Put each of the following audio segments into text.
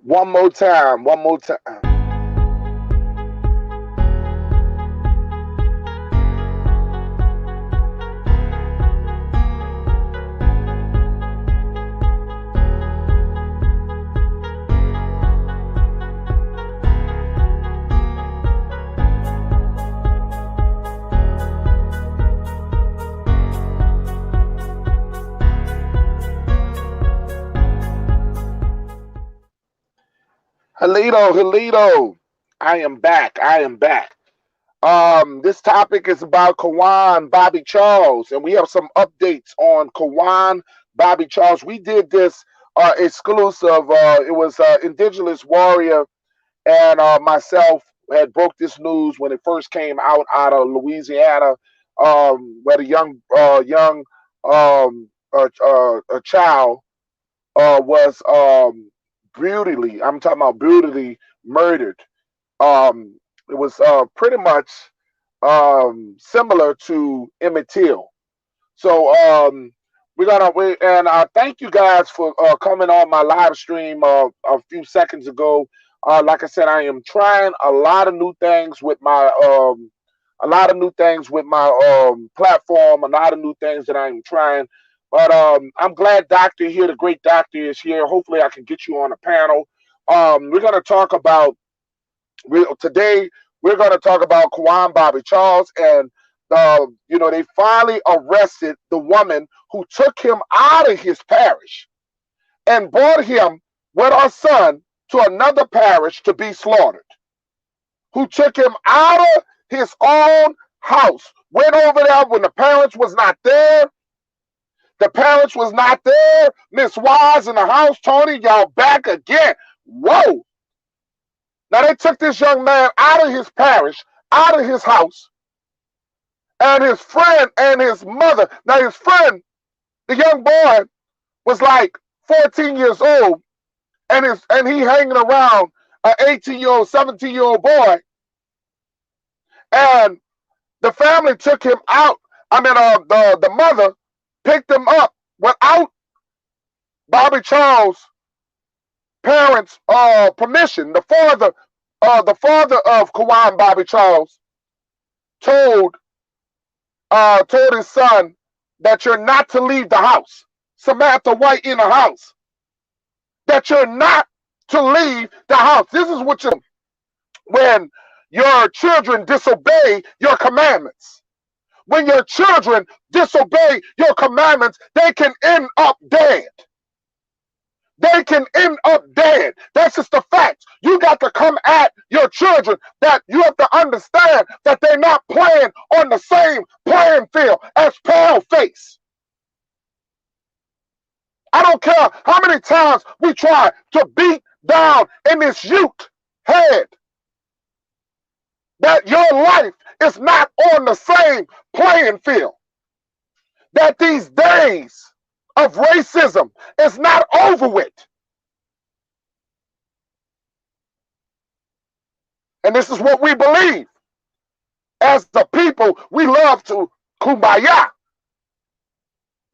One more time. One more time. Halito, Halito. I am back. I am back. This topic is about Qawann Bobby Charles, and we have some updates on Qawann Bobby Charles. We did this exclusive. It was Indigenous Warrior and myself had broke this news when it first came out of Louisiana, where the young a child was brutally. I'm talking about brutally murdered. It was pretty much similar to Emmett Till. So and thank you guys for coming on my live stream a few seconds ago. Like I said, I am trying a lot of new things with my platform, a lot of new things that I am trying. But I'm glad Doctor here, the great Doctor, is here. Hopefully, I can get you on a panel. We're going to talk about today. We're going to talk about Qawann Bobby Charles, and they finally arrested the woman who took him out of his parish and brought him with our son to another parish to be slaughtered. Who took him out of his own house, went over there when the parents was not there. The parents was not there. Miss Wise in the house. Tony, y'all back again. Whoa. Now they took this young man out of his parish, out of his house, and his friend and his mother. Now his friend, the young boy, was like 14 years old, and he hanging around an 18-year-old, 17-year-old boy. And the family took him out. I mean, the mother picked him up without Bobby Charles' parents' permission. The father of Qawann Bobby Charles told his son that you're not to leave the house. Samantha White in the house. That you're not to leave the house. This is what when your children disobey your commandments. When your children disobey your commandments, they can end up dead. They can end up dead. That's just the fact. You got to come at your children. That you have to understand that they're not playing on the same playing field as Paleface. I don't care how many times we try to beat down in this youth head that your life is not on the same playing field. That these days of racism is not over with. And this is what we believe. As the people, we love to kumbaya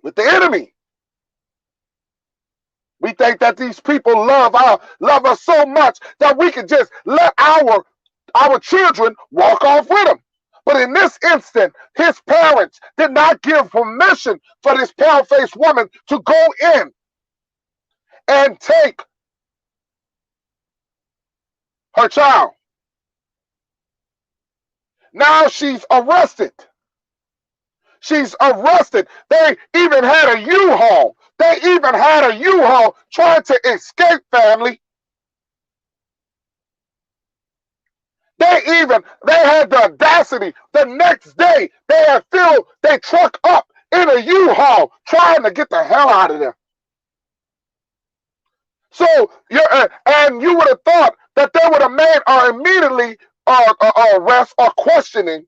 with the enemy. We think that these people love us so much that we can just let our children walk off with them. But in this instant, his parents did not give permission for this pale-faced woman to go in and take her child. Now she's arrested. She's arrested. They even had a U-Haul. They even had a U-Haul trying to escape, family. They had the audacity. The next day, they had filled their truck up in a U-Haul trying to get the hell out of there. So, and you would have thought that they would have made immediately arrest or questioning.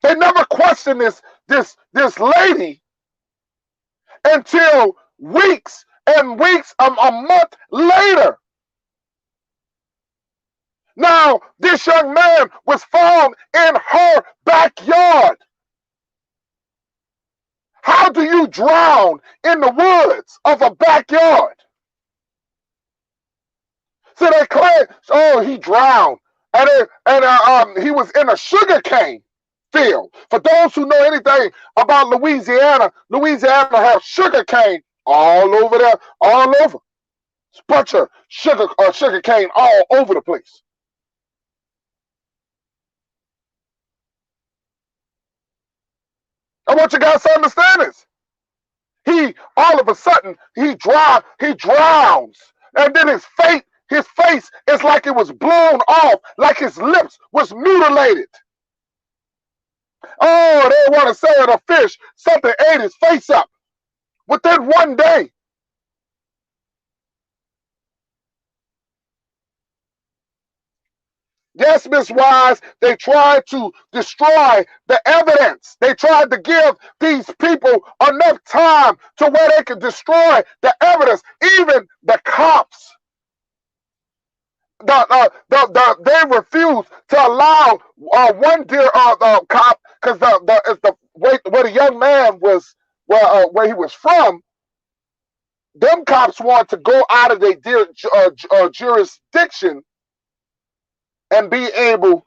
They never questioned this lady until weeks and weeks, a month later. Now, this young man was found in her backyard. How How do you drown in the woods of a backyard? So they claim, oh, he drowned, and he was in a sugarcane field. For those who know anything about Louisiana, Louisiana has sugarcane all over there, all over. It's a bunch of sugar cane all over the place. I want you guys to understand this. He all of a sudden he drowns, and then his face is like it was blown off, like his lips was mutilated. Oh, they want to say it a fish. Something ate his face up within one day. Yes, Miss Wise, they tried to destroy the evidence. They tried to give these people enough time to where they could destroy the evidence. Even the cops, they refused to allow one dear cop, because the where the young man was, where he was from, them cops wanted to go out of their jurisdiction and be able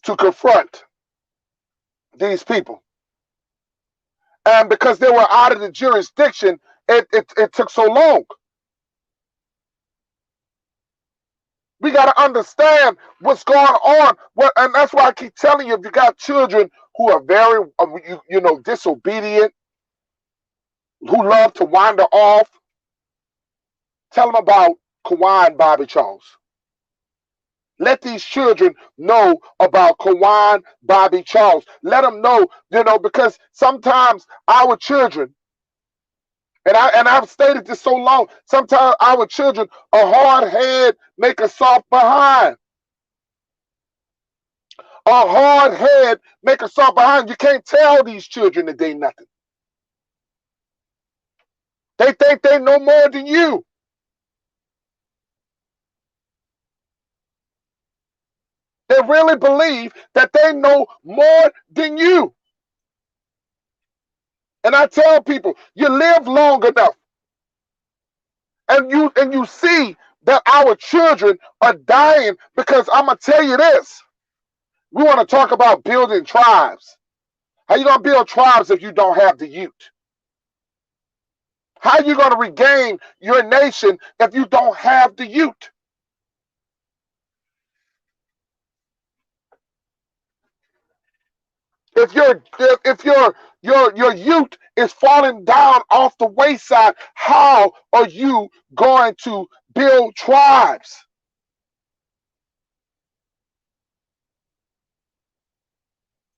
to confront these people. And because they were out of the jurisdiction, it took so long. We got to understand what's going on. And that's why I keep telling you, if you got children who are very, disobedient, who love to wander off, tell them about Qawann Bobby Charles. Let these children know about Qawann Bobby Charles. Let them know, because sometimes our children, and I've stated this so long, sometimes our children, a hard head make a soft behind. A hard head make a soft behind. You can't tell these children that they nothing. They think they know more than you. They really believe that they know more than you. And I tell people, you live long enough, and you see that our children are dying, because I'm gonna tell you this. We want to talk about building tribes. How you gonna build tribes if you don't have the youth? How you gonna regain your nation if you don't have the youth? If your youth is falling down off the wayside, how are you going to build tribes?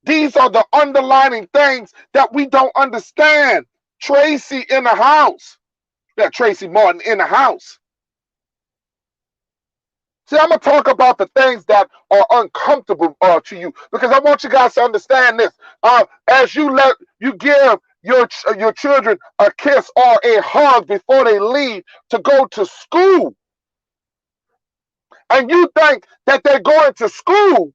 These are the underlining things that we don't understand. Tracy in the house. Yeah, Tracy Martin in the house. See, I'm going to talk about the things that are uncomfortable to you, because I want you guys to understand this. As you give your children a kiss or a hug before they leave to go to school, and you think that they're going to school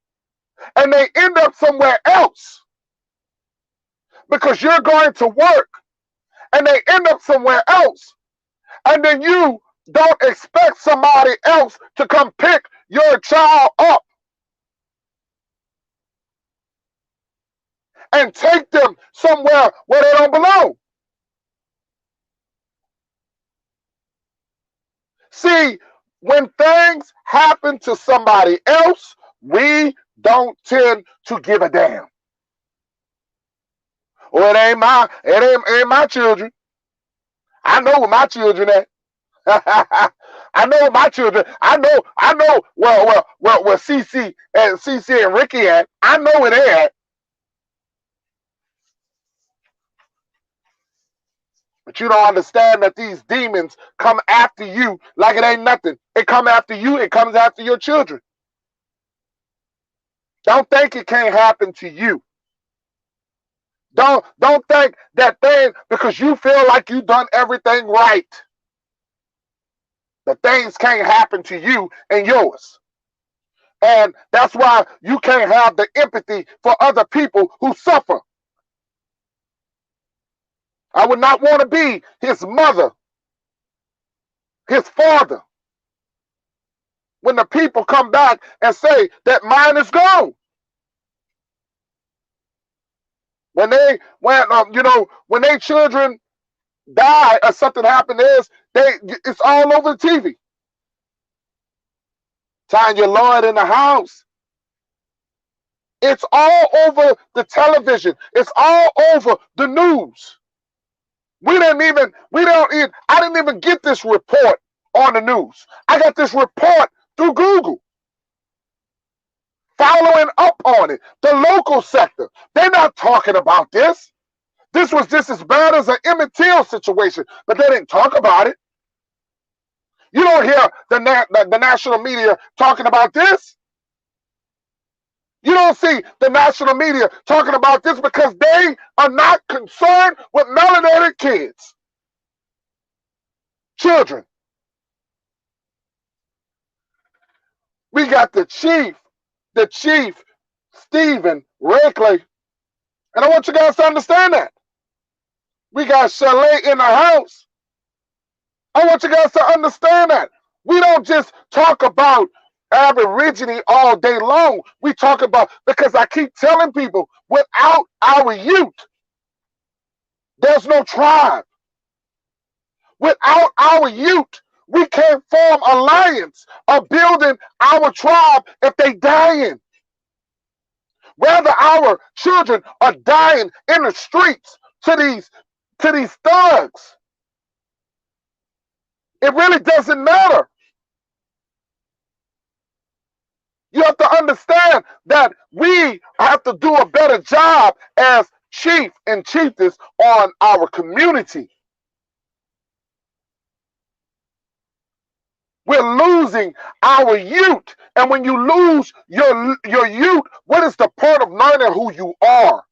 and they end up somewhere else because you're going to work, and they end up somewhere else, and then you don't expect somebody else to come pick your child up and take them somewhere where they don't belong. See, when things happen to somebody else, we don't tend to give a damn. Well, it ain't my children. I know where my children at. I know my children. I know where CC and Ricky at. I know where they at. But you don't understand that these demons come after you like it ain't nothing. It come after you. It comes after your children. Don't think it can't happen to you. Don't think that thing, because you feel like you've done everything right, that things can't happen to you and yours. And that's why you can't have the empathy for other people who suffer. I would not want to be his mother, his father, when the people come back and say that mine is gone. When when their children die or something happened, it's all over the TV. Tanya Lloyd in the house. It's all over the television. It's all over the news. I didn't even get this report on the news. I got this report through Google. Following up on it. The local sector. They're not talking about this. This was just as bad as an Emmett Till situation, but they didn't talk about it. You don't hear the national media talking about this. You don't see the national media talking about this because they are not concerned with melanated kids. Children. We got the chief, Stephen Rakely. And I want you guys to understand that. We got Chalet in the house. I want you guys to understand that. We don't just talk about Aborigine all day long. We talk about, because I keep telling people, without our youth, there's no tribe. Without our youth, we can't form alliance of building our tribe if they dying. Whether our children are dying in the streets to these thugs, it really doesn't matter. You have to understand that we have to do a better job as chief and chiefess on our community. We're losing our youth. And when you lose your youth, what is the point of learning who you are?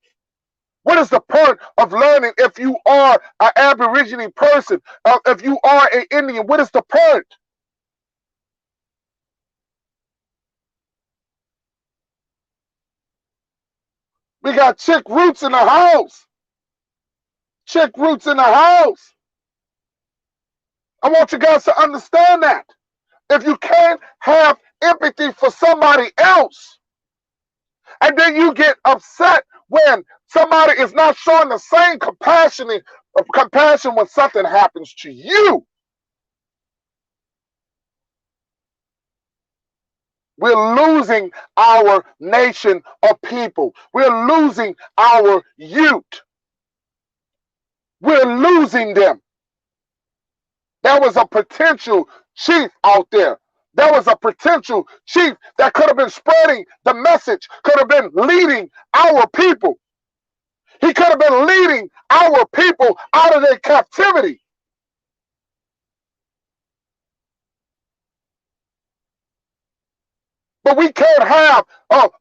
What is the point of learning if you are an Aborigine person, if you are an Indian? What is the point? We got Chick Roots in the house. Chick Roots in the house. I want you guys to understand that. If you can't have empathy for somebody else, and then you get upset when somebody is not showing the same compassion when something happens to you, we're losing our nation of people. We're losing our youth. We're losing them. There was a potential chief out there. There was a potential chief that could have been spreading the message, could have been leading our people. He could have been leading our people out of their captivity. But we can't have,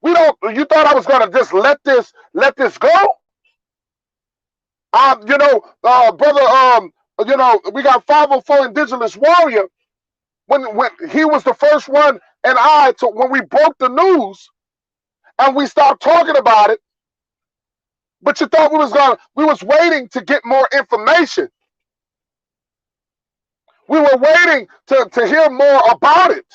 you thought I was going to just let this go? Brother, we got 504 Indigenous Warrior. When he was the first one, and when we broke the news and we stopped talking about it, but you thought we was waiting to get more information. We were waiting to hear more about it.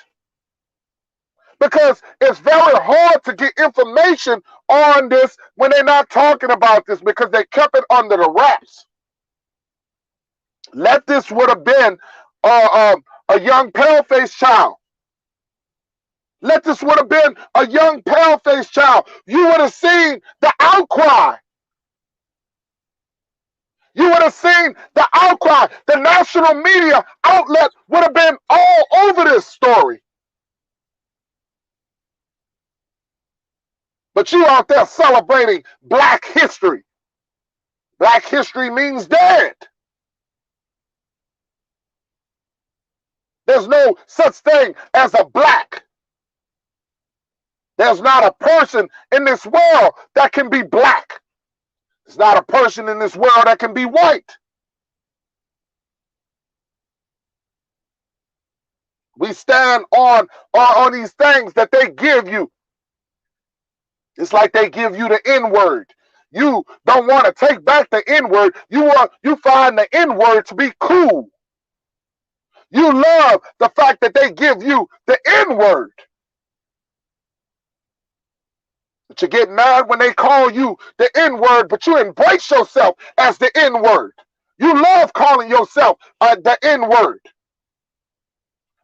Because it's very hard to get information on this when they're not talking about this, because they kept it under the wraps. This would have been a young pale-faced child. This would have been a young pale-faced child. You would have seen the outcry. You would have seen the outcry. The national media outlet would have been all over this story. But you out there celebrating Black history. Black history means dead. There's no such thing as a black. There's not a person in this world that can be black. There's not a person in this world that can be white. We stand on these things that they give you. It's like they give you the N-word. you don't want to take back the N-word. You find the N-word to be cool. You love the fact that they give you the N-word. But you get mad when they call you the N-word, but you embrace yourself as the N-word. You love calling yourself the N-word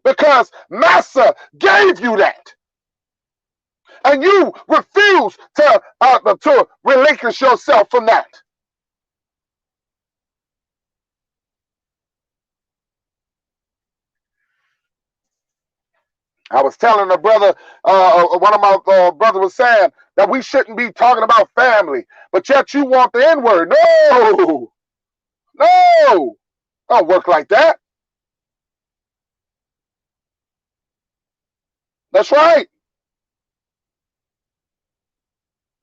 because Massa gave you that. And you refuse to relinquish yourself from that. I was telling a brother, one of my brothers was saying that we shouldn't be talking about family, but yet you want the N-word. No, no, don't work like that. That's right.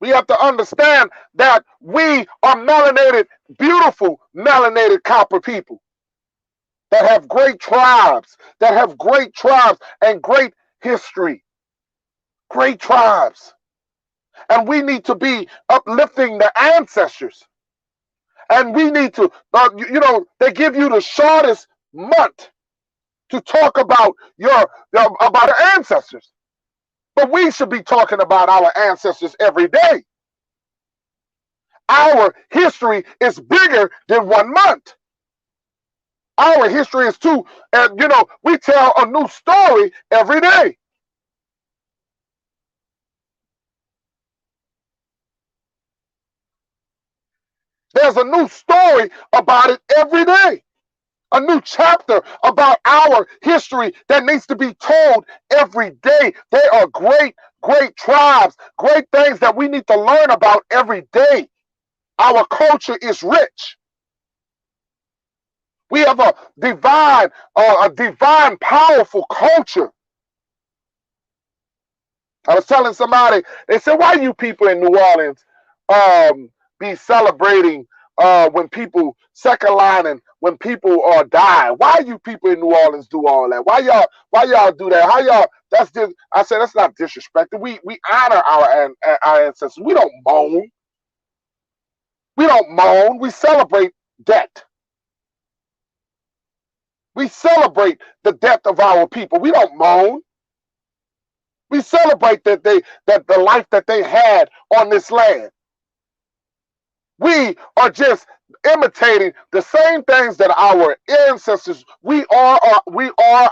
We have to understand that we are melanated, beautiful melanated copper people that have great tribes, and great history, great tribes. And we need to be uplifting the ancestors. And we need to, they give you the shortest month to talk about about the ancestors. But we should be talking about our ancestors every day. Our history is bigger than 1 month. Our history is too, and we tell a new story every day. There's a new story about it every day. A new chapter about our history that needs to be told every day. They are great, great tribes, great things that we need to learn about every day. Our culture is rich. We have a divine, powerful culture. I was telling somebody, they said, why you people in New Orleans be celebrating when people second lining, when people die? Why you people in New Orleans do all that? Why y'all do that? How y'all? That's just, I said, that's not disrespecting. We honor our ancestors. We don't moan. We don't moan. We celebrate death. We celebrate the death of our people. We don't moan. We celebrate that the life that they had on this land. We are just imitating the same things that our ancestors. We are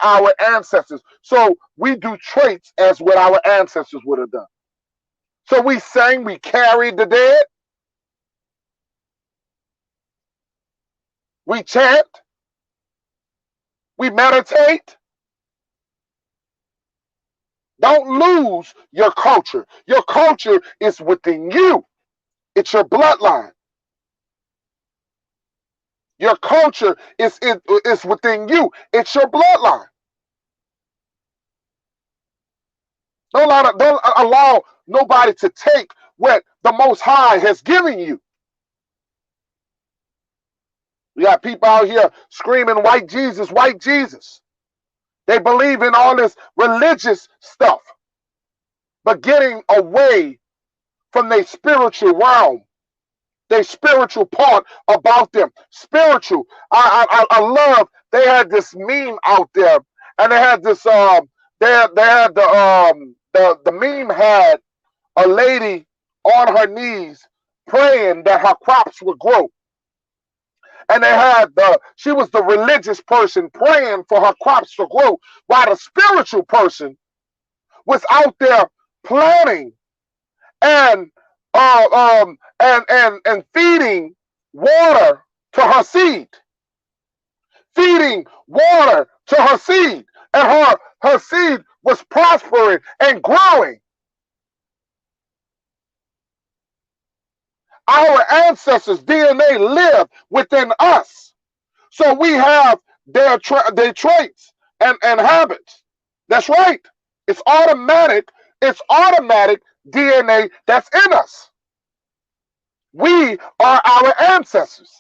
our ancestors. So we do traits as what our ancestors would have done. So we sang, we carried the dead. We chant. We meditate. Don't lose your culture. Your culture is within you. It's your bloodline. Your culture is within you. It's your bloodline. Don't allow nobody to take what the Most High has given you. We got people out here screaming, white Jesus, white Jesus. They believe in all this religious stuff, but getting away from their spiritual realm, their spiritual part about them. Spiritual. I love. They had this meme out there, and they had this. They had the meme had a lady on her knees praying that her crops would grow. And they had she was the religious person praying for her crops to grow, while the spiritual person was out there planting and feeding water to her seed, feeding water to her seed, and her seed was prospering and growing. Our ancestors' DNA live within us. So we have their traits and habits. That's right. It's automatic. It's automatic DNA that's in us. We are our ancestors.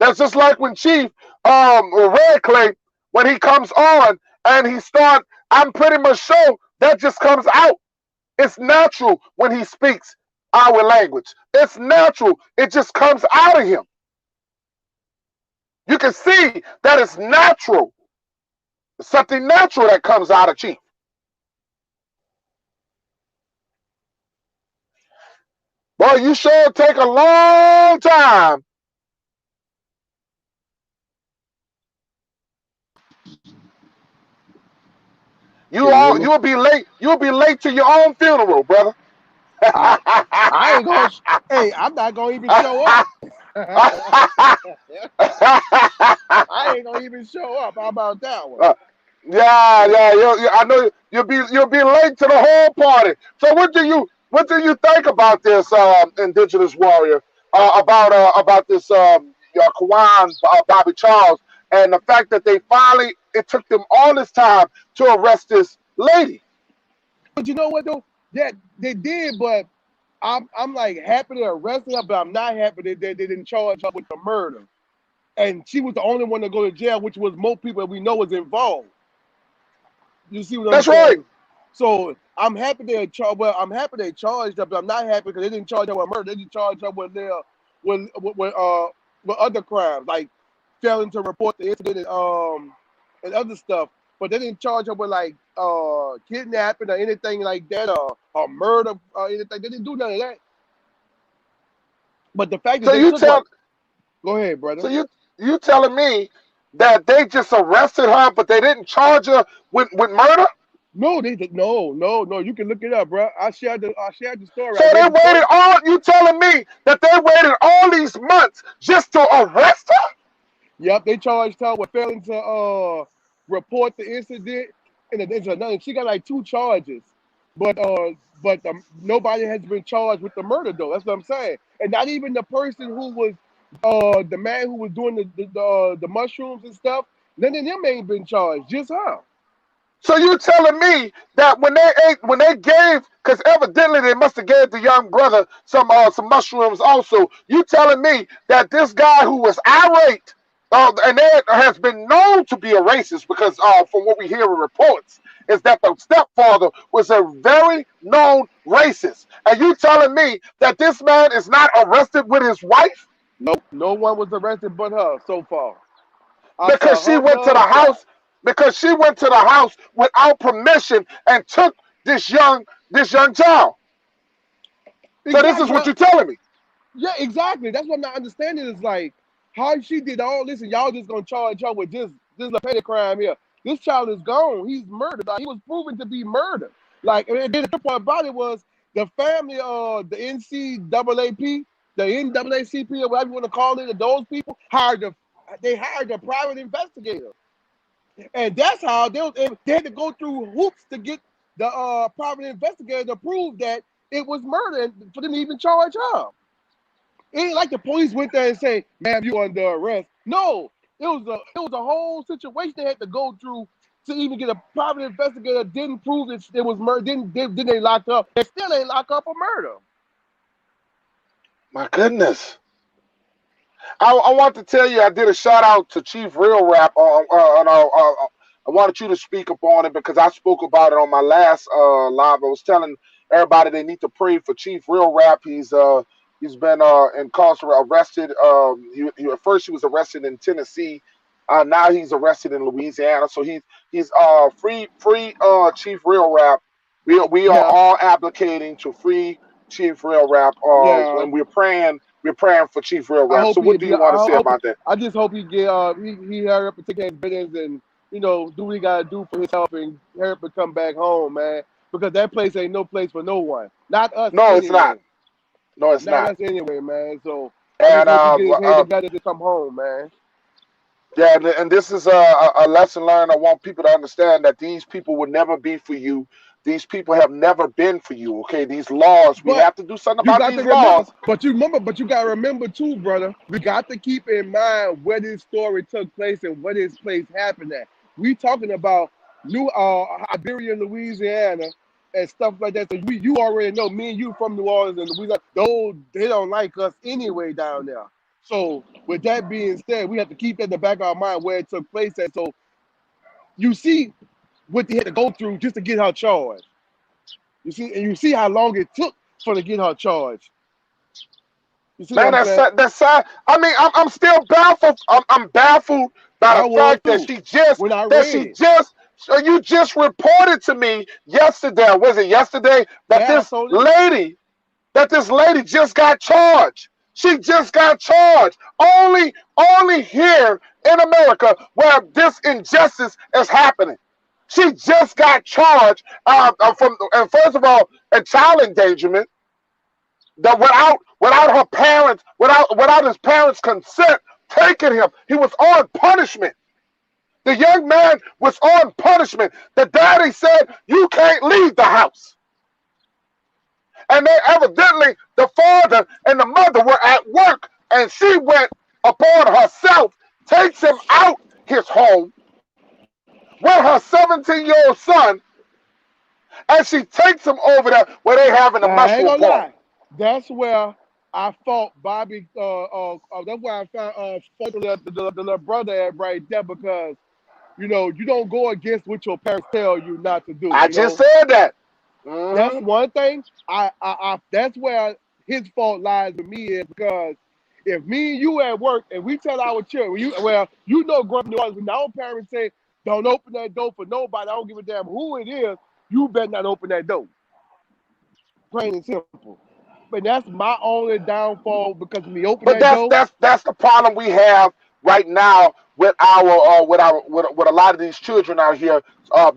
That's just like when Chief Red Clay, when he comes on and he starts, I'm pretty much sure that just comes out. It's natural when he speaks. our language. It's natural. It just comes out of him. You can see that it's natural. It's something natural that comes out of Chief. Boy, you sure take a long time. You'll be late. You'll be late to your own funeral, brother. I ain't gonna. Hey, I'm not gonna even show up. I ain't gonna even show up. How about that one? Yeah. I know you'll be late to the whole party. So what do you think about this indigenous warrior about this Qawann Bobby Charles and the fact that they finally it took them all this time to arrest this lady? But you know what though? Yeah, they did, but I'm like happy they arrested her, but I'm not happy that they didn't charge her with the murder. And she was the only one to go to jail, which was most people that we know was involved. You see what I'm That's right. saying? So I'm happy they charged. Well, I'm happy they charged her, but I'm not happy because they didn't charge her with murder. They didn't charge her with with other crimes like failing to report the incident and other stuff. But they didn't charge her with like kidnapping or anything like that or murder or anything. They didn't do none of that. But the fact that So they you took tell her, go ahead, brother. so you telling me that they just arrested her, but they didn't charge her with murder? No, they did no. You can look it up, bro. I shared the story. So I they read the story. waited all. You telling me that they waited all these months just to arrest her? Yep, they charged her with failing to report the incident, and there's another. She got like 2 charges, but nobody has been charged with the murder though. That's what I'm saying, and not even the person who was the man who was doing the mushrooms and stuff. None of them ain't been charged. Just her. So you telling me that when they gave, because evidently they must have gave the young brother some mushrooms also. You telling me that this guy who was irate, and there has been known to be a racist because from what we hear in reports is that the stepfather was a very known racist, and you telling me that this man is not arrested with his wife? Nope, no one was arrested but her so far. I because saw she her went to the mug shot. house because she went to the house without permission and took this young child. So this is Exactly. what you're telling me. Yeah, exactly. That's what I'm not understanding. Is like how she did all this, and y'all just gonna charge her with this a petty crime here. This child is gone. He's murdered. Like, he was proven to be murdered. Like, and then the part about it was the family, the NCAAP, the NAACP, or whatever you want to call it, those people they hired a private investigator, and that's how they had to go through hoops to get the private investigator to prove that it was murder and for them to even charge her. It ain't like the police went there and say, "Ma'am, you under arrest." No, it was a whole situation they had to go through to even get a private investigator. Didn't prove it was murder. Didn't they lock her up? They still ain't lock up for murder. My goodness. I want to tell you, I did a shout out to Chief Real Rap. I wanted you to speak upon it because I spoke about it on my last live. I was telling everybody they need to pray for Chief Real Rap. He's been incarcerated, arrested. At first he was arrested in Tennessee. Now he's arrested in Louisiana. So he's free Chief Real Rap. We are Yeah, all advocating to free Chief Real Rap. yeah. And we're praying for Chief Real I Rap. hope So he. what do you want to say about that? I just hope he get. He hurry up and take his business and do what he gotta do for his help and hurry up and come back home, man. Because that place ain't no place for no one. Not us No, it's not. anyway. No, it's Not not. us anyway, man. So I just And hope he get his head together to come home, man. yeah, and this is a lesson learned. I want people to understand that these people will never be for you. These people have never been for you. Okay, these laws. We But have to do something you about got these to remember, laws. but you got to remember too, brother. We got to keep in mind where this story took place and where this place happened at. We talking about New Iberia, Louisiana, and stuff like that. So you already know, me and you from New Orleans and Louisiana. Those they don't like us anyway down there. So with that being said, we have to keep that in the back of our mind where it took place at. So you see what they had to go through just to get her charged. You see how long it took for to get her charged. You see what Man, I'm saying? that's sad. I mean, I'm still baffled. I'm baffled by I the was fact that too she just when I that read she it. just so you just reported to me yesterday. Or was it yesterday that Yeah, I told you. this lady just got charged? She just got charged. Only here in America where this injustice is happening. She just got charged from, and first of all, a child endangerment that without her parents, without his parents' consent, taking him. He was on punishment. The young man was on punishment. The daddy said, "You can't leave the house." And they evidently, the father and the mother were at work, and she went upon herself, takes him out his home with her 17-year-old son, and she takes him over there where they having a Now I ain't mushroom gonna party. lie. That's where I fought Bobby. That's where I found fought the little brother at right there because you don't go against what your parents tell you not to do. I just said that. That's Mm-hmm. one thing. That's where his fault lies with me is because if me and you at work and we tell our children, growing up in New Orleans, when our parents say don't open that door for nobody, I don't give a damn who it is, you better not open that door. Plain and simple. But that's my only downfall because when you open But that door, that's the problem we have right now with with a lot of these children out here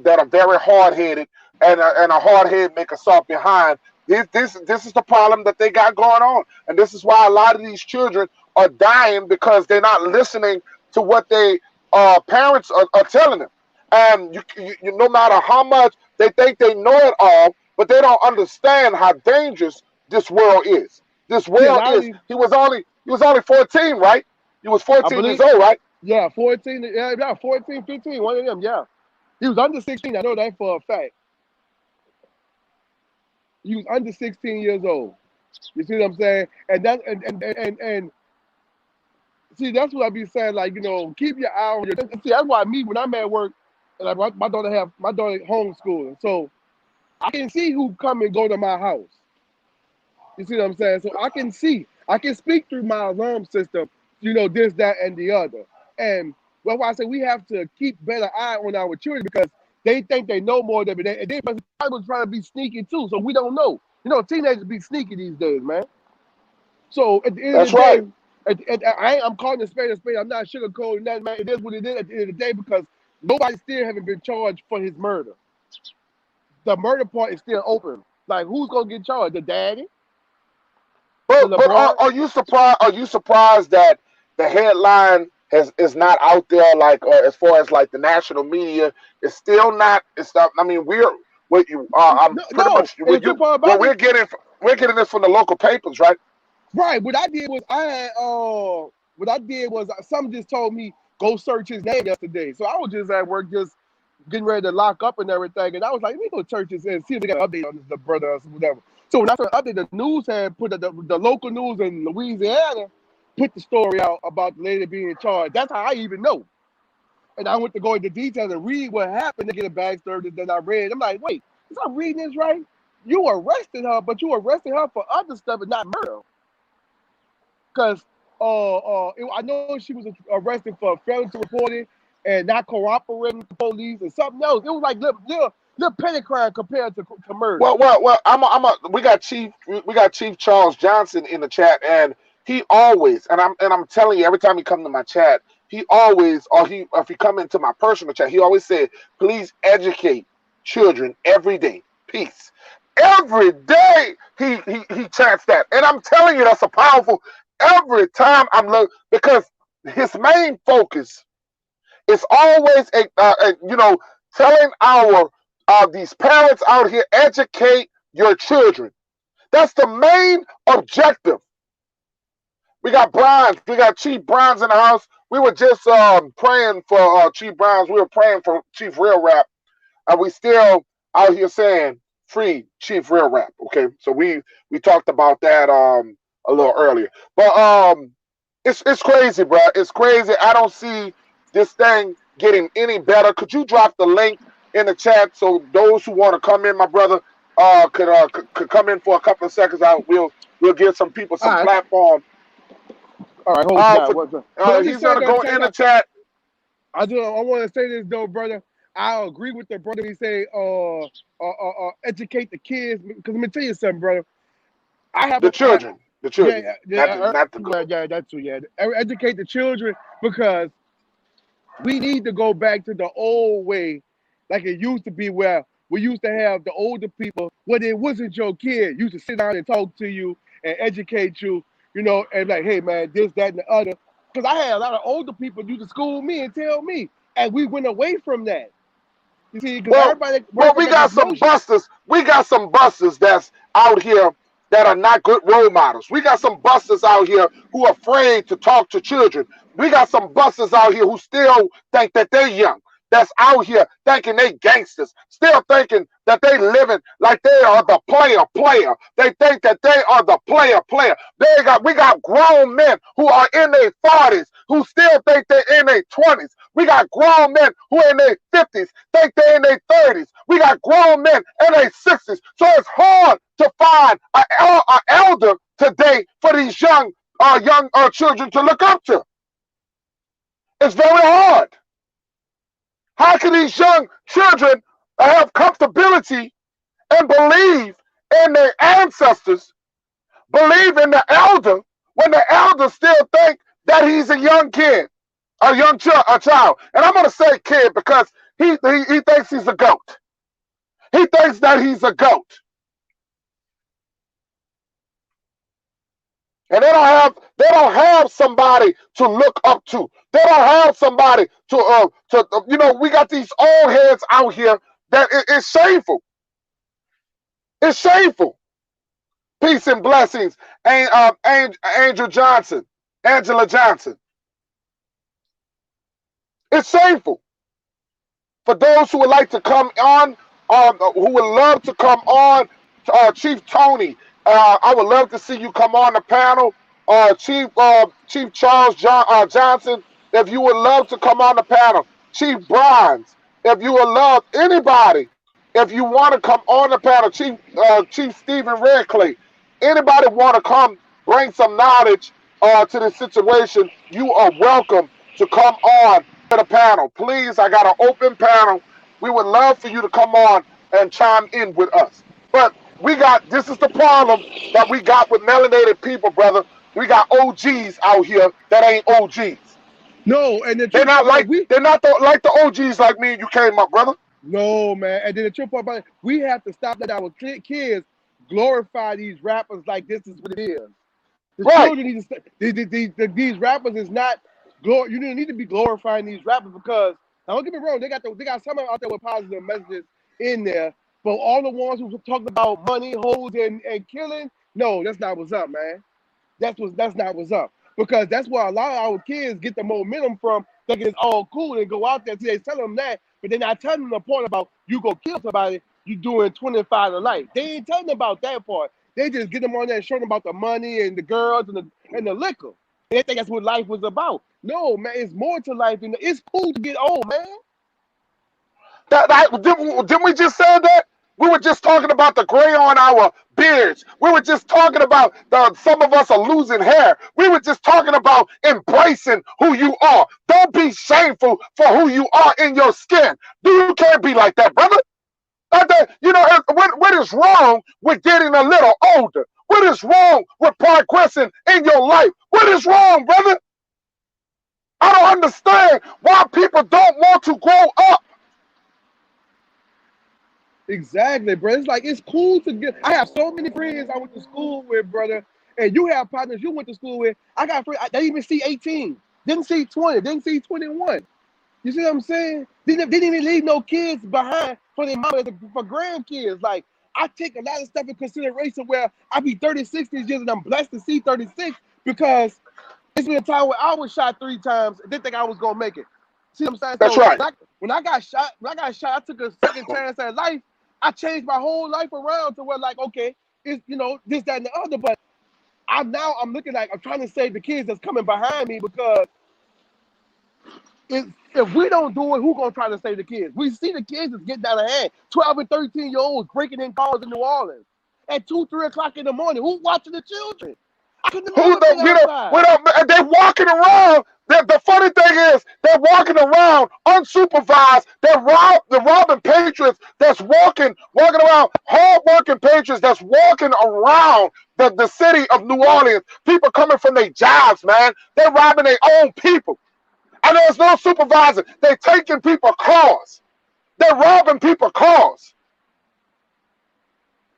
that are very hard headed and a hard head make a soft behind. This is the problem that they got going on, and this is why a lot of these children are dying because they're not listening to what they parents are telling them. And no matter how much they think they know it all, but they don't understand how dangerous this world is. This see a world lot of is. these, He was only 14, right? He was I 14 years believe, old, right? yeah, 14, yeah, 14, 15, one of them, yeah. He was under 16. I know that for a fact. He was under 16 years old. You see what I'm saying? And see, that's what I be saying. Like, keep your eye on your. See, that's why me when I'm at work, and like my daughter homeschooling, so I can see who come and go to my house. You see what I'm saying? So I can speak through my alarm system. This, that, and the other. And that's why I say we have to keep better eye on our children because they think they know more than they. And they probably trying to be sneaky too. So we don't know. Teenagers be sneaky these days, man. So at the end of That's the right. day, I'm calling a spade a spade. I'm not sugarcoating that, man. It is what it is at the end of the day because nobody still haven't been charged for his murder. The murder part is still open. Like, who's gonna get charged? The daddy, the But LeBron? are you surprised? Are you surprised that the headline is not out there like as far as like the national media is still not? It's not. I mean, I'm No, pretty no. much And the with trip you. part Well, about it, we're getting this from the local papers, right? right? What I did was something just told me go search his name yesterday. So I was just at work, just getting ready to lock up and everything, and I was like, let me go search this and see if they got an update on this brother or whatever. So when I saw the update, the news had put the local news in Louisiana put the story out about the lady being charged. That's how I even know. And I went to go into details and read what happened to get a backstory that I read. I'm like, wait, is I reading this right? You arrested her, but you arrested her for other stuff and not murder. Because I know she was arrested for failing to report it and not cooperating with the police and something else. It was like little petty crime compared to murder. Well. We got Chief Charles Johnson in the chat, and he always, and I'm telling you, every time he come to my chat, he always, or he, if he come into my personal chat, he always said, "Please educate children every day. Peace." Every day he chants that, and I'm telling you, that's a powerful. Every time I'm look because his main focus is always telling our these parents out here educate your children. That's the main objective. We got Chief Browns in the house. We were just praying for Chief Browns. We were praying for Chief Real Rap, and we still out here saying free Chief Real Rap. Okay, so we talked about that a little earlier, but it's crazy, bro. It's crazy. I don't see this thing getting any better. Could you drop the link in the chat so those who want to come in, my brother, could come in for a couple of seconds, we'll give some people All some right, platform. all right, hold tight. For What's up? But I'm just he's saying gonna though, go check in the out. chat. I want to say this though, brother. I agree with the brother. He say, educate the kids. Because let me tell you something, brother. I have The a, children, the children, not the girls. yeah, that's true. Yeah, educate the children because we need to go back to the old way, like it used to be, where we used to have the older people, when it wasn't your kid, used to sit down and talk to you and educate you, and like, hey man, this, that, and the other. Because I had a lot of older people used to school me and tell me, and we went away from that. You see, because Well, everybody we got got this some notion. busters. We got some busters that's out here that are not good role models. We got some busters out here who are afraid to talk to children. We got some busters out here who still think that they're young. That's out here thinking they gangsters, still thinking that they living like they are the player. They think that they are the player. We got grown men who are in their 40s who still think they're in their 20s. We got grown men who are in their 50s think they're in their 30s. We got grown men in their 60s. So it's hard to find an elder today for these young children to look up to. It's very hard. How can these young children have comfortability and believe in their ancestors, believe in the elder, when the elder still think that he's a young kid, a child? And I'm going to say kid because he thinks he's a goat. He thinks that he's a goat. And they don't have somebody to look up to. They don't have somebody to we got these old heads out here that it's shameful. It's shameful. Peace and blessings. Angela Johnson. It's shameful. For those who would like to come on, who would love to come on, Chief Tony, I would love to see you come on the panel. Chief Charles Johnson, if you would love to come on the panel. Chief Bronze, if you would love anybody, if you want to come on the panel. Chief Stephen Redclay, anybody want to come bring some knowledge to this situation, you are welcome to come on the panel. Please, I got an open panel. We would love for you to come on and chime in with us. But this is the problem that we got with melanated people, brother. We got OGs out here that ain't OGs. No, and the They're trip not about it, like like the OGs like me and you came up, brother. no, man. And then the trip about it, we have to stop letting our kids glorify these rappers like this is what it is. The Right. children need to these rappers is not you don't need to be glorifying these rappers because now don't get me wrong, they got some out there with positive messages in there, but all the ones who talk about money, hoes, and killing, no, that's not what's up, man. That's not what's up. Because that's where a lot of our kids get the momentum from, thinking it's all cool and go out there. So they tell them that, but they're not telling them the point about you go kill somebody, you doing 25 to life. They ain't telling them about that part. They just get them on there and show them about the money and the girls and the liquor. And they think that's what life was about. No, man, it's more to life than it's cool to get old, man. Didn't we just say that? We were just talking about the gray on our beards. We were just talking about some of us are losing hair. We were just talking about embracing who you are. Don't be shameful for who you are in your skin. You can't be like that, brother. What is wrong with getting a little older? What is wrong with progressing in your life? What is wrong, brother? I don't understand why people don't want to grow up. Exactly, bro. It's like it's cool to get. I have so many friends I went to school with, brother, and you have partners you went to school with. I got friends. They even see 18, didn't see 20, didn't see 21. You see what I'm saying? They didn't even leave no kids behind for their mama for grandkids. Like I take a lot of stuff in consideration where I be 36 these years and I'm blessed to see 36 because it's been a time where I was shot 3 times and didn't think I was gonna make it. See what I'm saying? That's So right. when I got shot, I took a second chance at life. I changed my whole life around to where like, okay, it's this, that, and the other. But I'm looking like I'm trying to save the kids that's coming behind me because If we don't do it, who gonna try to save the kids? We see the kids is getting out of hand. 12 and 13-year-olds breaking in cars in New Orleans at 2, 3 o'clock in the morning. Who's watching the children? I could Who never been outside. they're walking around. The funny thing is, they're walking around unsupervised. They're robbing patriots that's walking around, hard-working patriots that's walking around the city of New Orleans. People coming from their jobs, man. They're robbing their own people. And there's no supervisor. They're taking people cars. They're robbing people cars.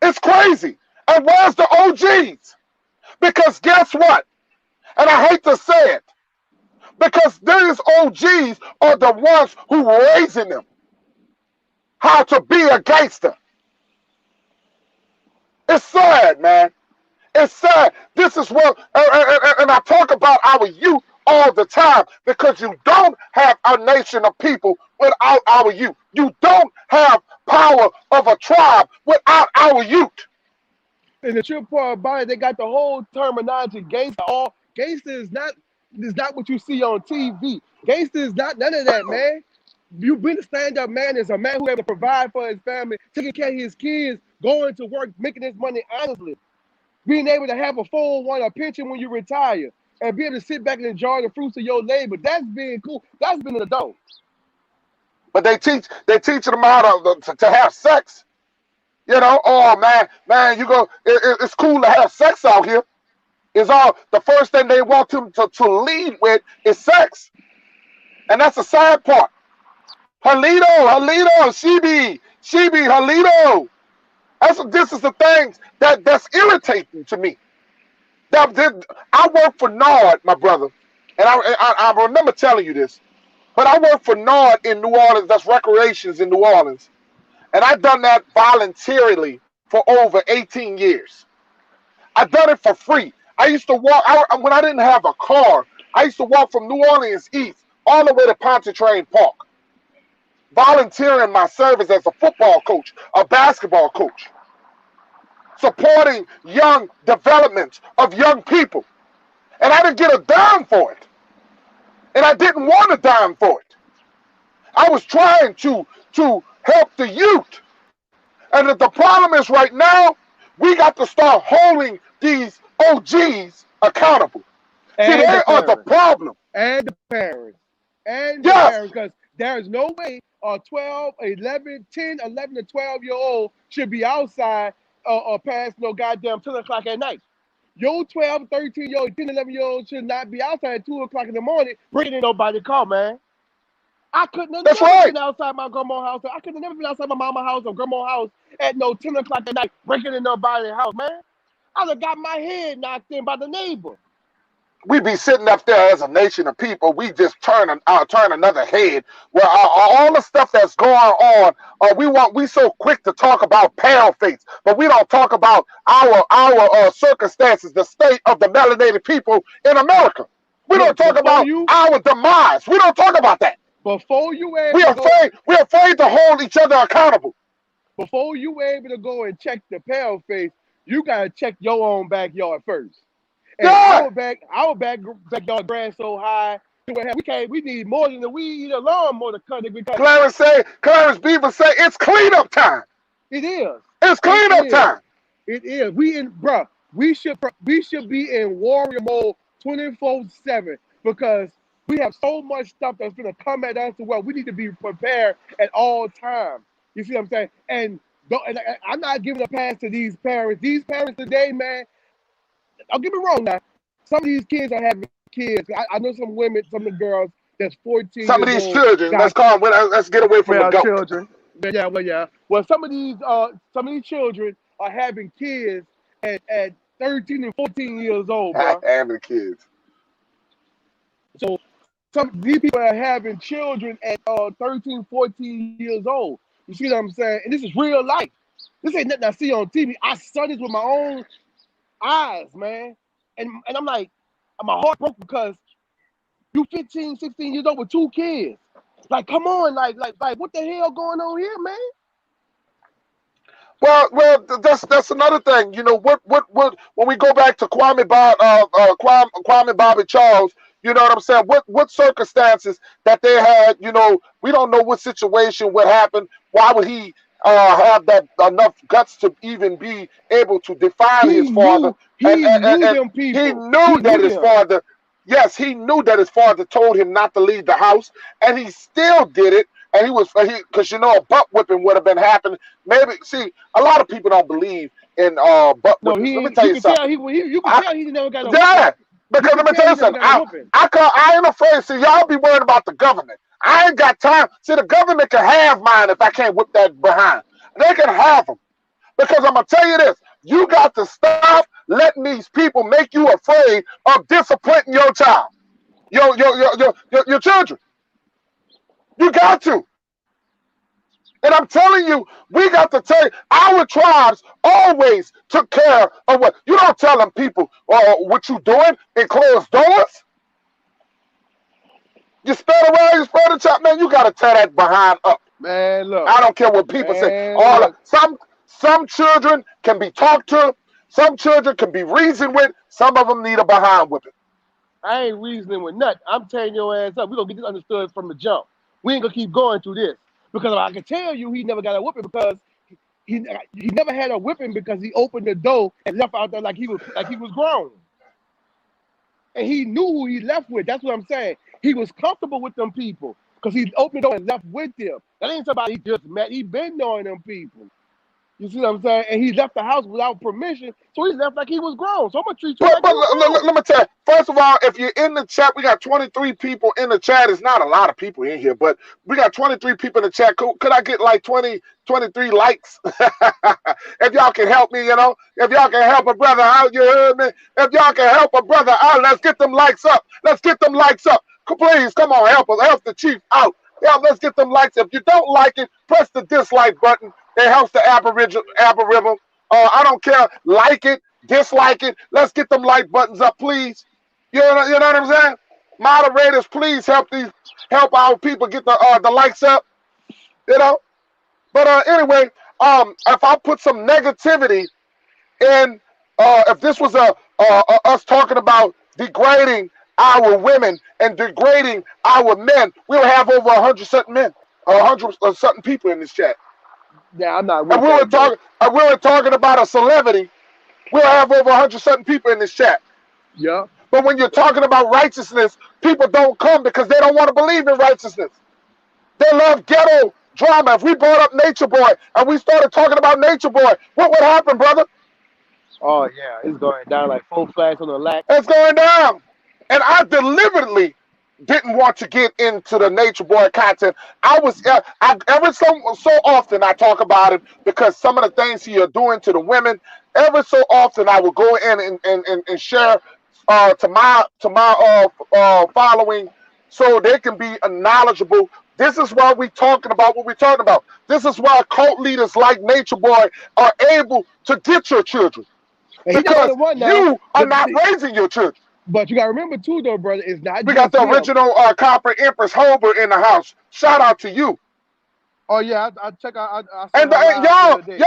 It's crazy. And where's the OGs? Because guess what? And I hate to say it, because these OGs are the ones who are raising them how to be a gangster. It's sad, man. It's sad. This is what, and I talk about our youth all the time, because you don't have a nation of people without our youth. You don't have power of a tribe without our youth. And the trip part about it, they got the whole terminology gangster. All gangster is not what you see on TV. Gangster is not none of that, man. You being a stand-up man is a man who able to provide for his family, taking care of his kids, going to work, making his money honestly, being able to have a 401, a pension when you retire, and be able to sit back and enjoy the fruits of your labor. That's being cool. That's being an adult. But they teaching them how to have sex. You know, oh man, you go. It's cool to have sex out here. It's all the first thing they want them to lead with is sex, and that's the sad part. Halito, she be Halito. This is the things that's irritating to me. I work for Nard, my brother, and I remember telling you this, but I work for Nard in New Orleans. That's recreations in New Orleans. And I've done that voluntarily for over 18 years. I've done it for free. I used to walk, when I didn't have a car, I used to walk from New Orleans East all the way to Pontchartrain Park, volunteering my service as a football coach, a basketball coach, supporting young development of young people. And I didn't get a dime for it. And I didn't want a dime for it. I was trying to help the youth. And the problem is right now, we got to start holding these OGs accountable. See, they are the problem. And the parents. And the parents, because there is no way a 12, 11, 10, 11 to 12-year-old should be outside or past no goddamn 10 o'clock at night. Your 12, 13-year-old, 10, 11-year-old should not be outside at 2 o'clock in the morning bringing in nobody call, man. I couldn't have never been outside my grandma's house. I couldn't have never been outside my mama's house or grandma's house at no 10 o'clock at night breaking in nobody's house, man. I'd have got my head knocked in by the neighbor. We be sitting up there as a nation of people. We just turn another head. Where all the stuff that's going on, we so quick to talk about pale face, but we don't talk about our circumstances, the state of the melanated people in America. We don't talk about our demise. We don't talk about that. Before you were we're afraid to hold each other accountable. Before you were able to go and check the pale face, you gotta check your own backyard first. And our backyard grass so high, we need more than the weed a lawnmower to cut it. Clarence Beaver say it's cleanup time. It is. It's cleanup time. It is. We should be in warrior mode 24/7 because we have so much stuff that's gonna come at us. Well, we need to be prepared at all times. You see what I'm saying? And I'm not giving a pass to these parents. These parents today, man. Don't get me wrong now. Some of these kids are having kids. I know some women, some of the girls that's 14. Some of these children. Let's get away from the goat. Children. Yeah. Well, some of these children are having kids at 13 and 14 years old, bro. Having kids. So some of these people are having children at 13, 14 years old. You see what I'm saying? And this is real life. This ain't nothing I see on TV. I saw this with my own eyes, man. And I'm like, my heart broke because you 15, 16 years old with 2 kids. Like, come on, like what the hell going on here, man? Well, that's another thing. You know what when we go back to Qawann Bobby Charles, You know what I'm saying? What circumstances that they had? You know, we don't know what situation, what happened. Why would he have that enough guts to even be able to define his father? He knew And them he people. knew He that knew his them. father. Yes, he knew that his father told him not to leave the house, and he still did it. And he was because you know a butt whipping would have been happening. Maybe see a lot of people don't believe in butt No, whippings. Let me he. tell You you can tell something. you can I, tell he never got a whooping. yeah, You because can let me tell tell he you never something. got a whooping. I ain't afraid. See, y'all be worried about the government. I ain't got time. See, the government can have mine if I can't whip that behind. They can have them because I'm gonna tell you this. You got to stop letting these people make you afraid of disappointing your child, your children. You got to. And I'm telling you, we got to tell you, our tribes always took care of what you don't tell them people what you doing in closed doors. You spread around, you spread the chop, man. You got to tear that behind up. Man, look. I don't care what people say. Man, look. Some children can be talked to, some children can be reasoned with. Some of them need a behind whipping. I ain't reasoning with nothing. I'm tearing your ass up. We're gonna get this understood from the jump. We ain't gonna keep going through this. Because I can tell you he never got a whooping because he never had a whipping because he opened the door and left out there like he was grown. And he knew who he left with. That's what I'm saying. He was comfortable with them people because he opened the door and left with them. That ain't somebody he just met. He been knowing them people. You see what I'm saying? And he left the house without permission, so he left like he was grown. So I'm gonna treat you like you grown. Let me tell you. First of all, if you're in the chat, we got 23 people in the chat. It's not a lot of people in here, but we got 23 people in the chat. Could I get like 23 likes? If y'all can help me, you know, if y'all can help a brother out, you heard me. If y'all can help a brother out, let's get them likes up. Let's get them likes up. Please, come on, help us, help the chief out. Yeah, let's get them likes. If you don't like it, press the dislike button. It helps the algorithm. I don't care. Like it, dislike it. Let's get them like buttons up, please. You know what I'm saying? Moderators, please help our people get the likes up. You know. But anyway, if I put some negativity in, if this was us talking about degrading our women and degrading our men, we'll have over 100 something men, 100 something people in this chat. Yeah, I'm not And with that, bro. we were talking about a celebrity, we'll have over 100 something people in this chat. Yeah. But when you're talking about righteousness, people don't come because they don't want to believe in righteousness. They love ghetto drama. If we brought up Nature Boy and we started talking about Nature Boy, what would happen, brother? Oh yeah, it's going down like 4 flags on the lack. It's going down. And I deliberately didn't want to get into the Nature Boy content. Every so often I talk about it because some of the things he are doing to the women. Every so often I will go in and share to my following so they can be knowledgeable. This is why we talking about what we're talking about. This is why cult leaders like Nature Boy are able to get your children And he's not the only because one now. you are not raising your children. But you gotta remember too, though, brother, it's not We got just the him. original Copper Empress Holber in the house. Shout out to you. Oh yeah, I check out. I saw And her live the other day.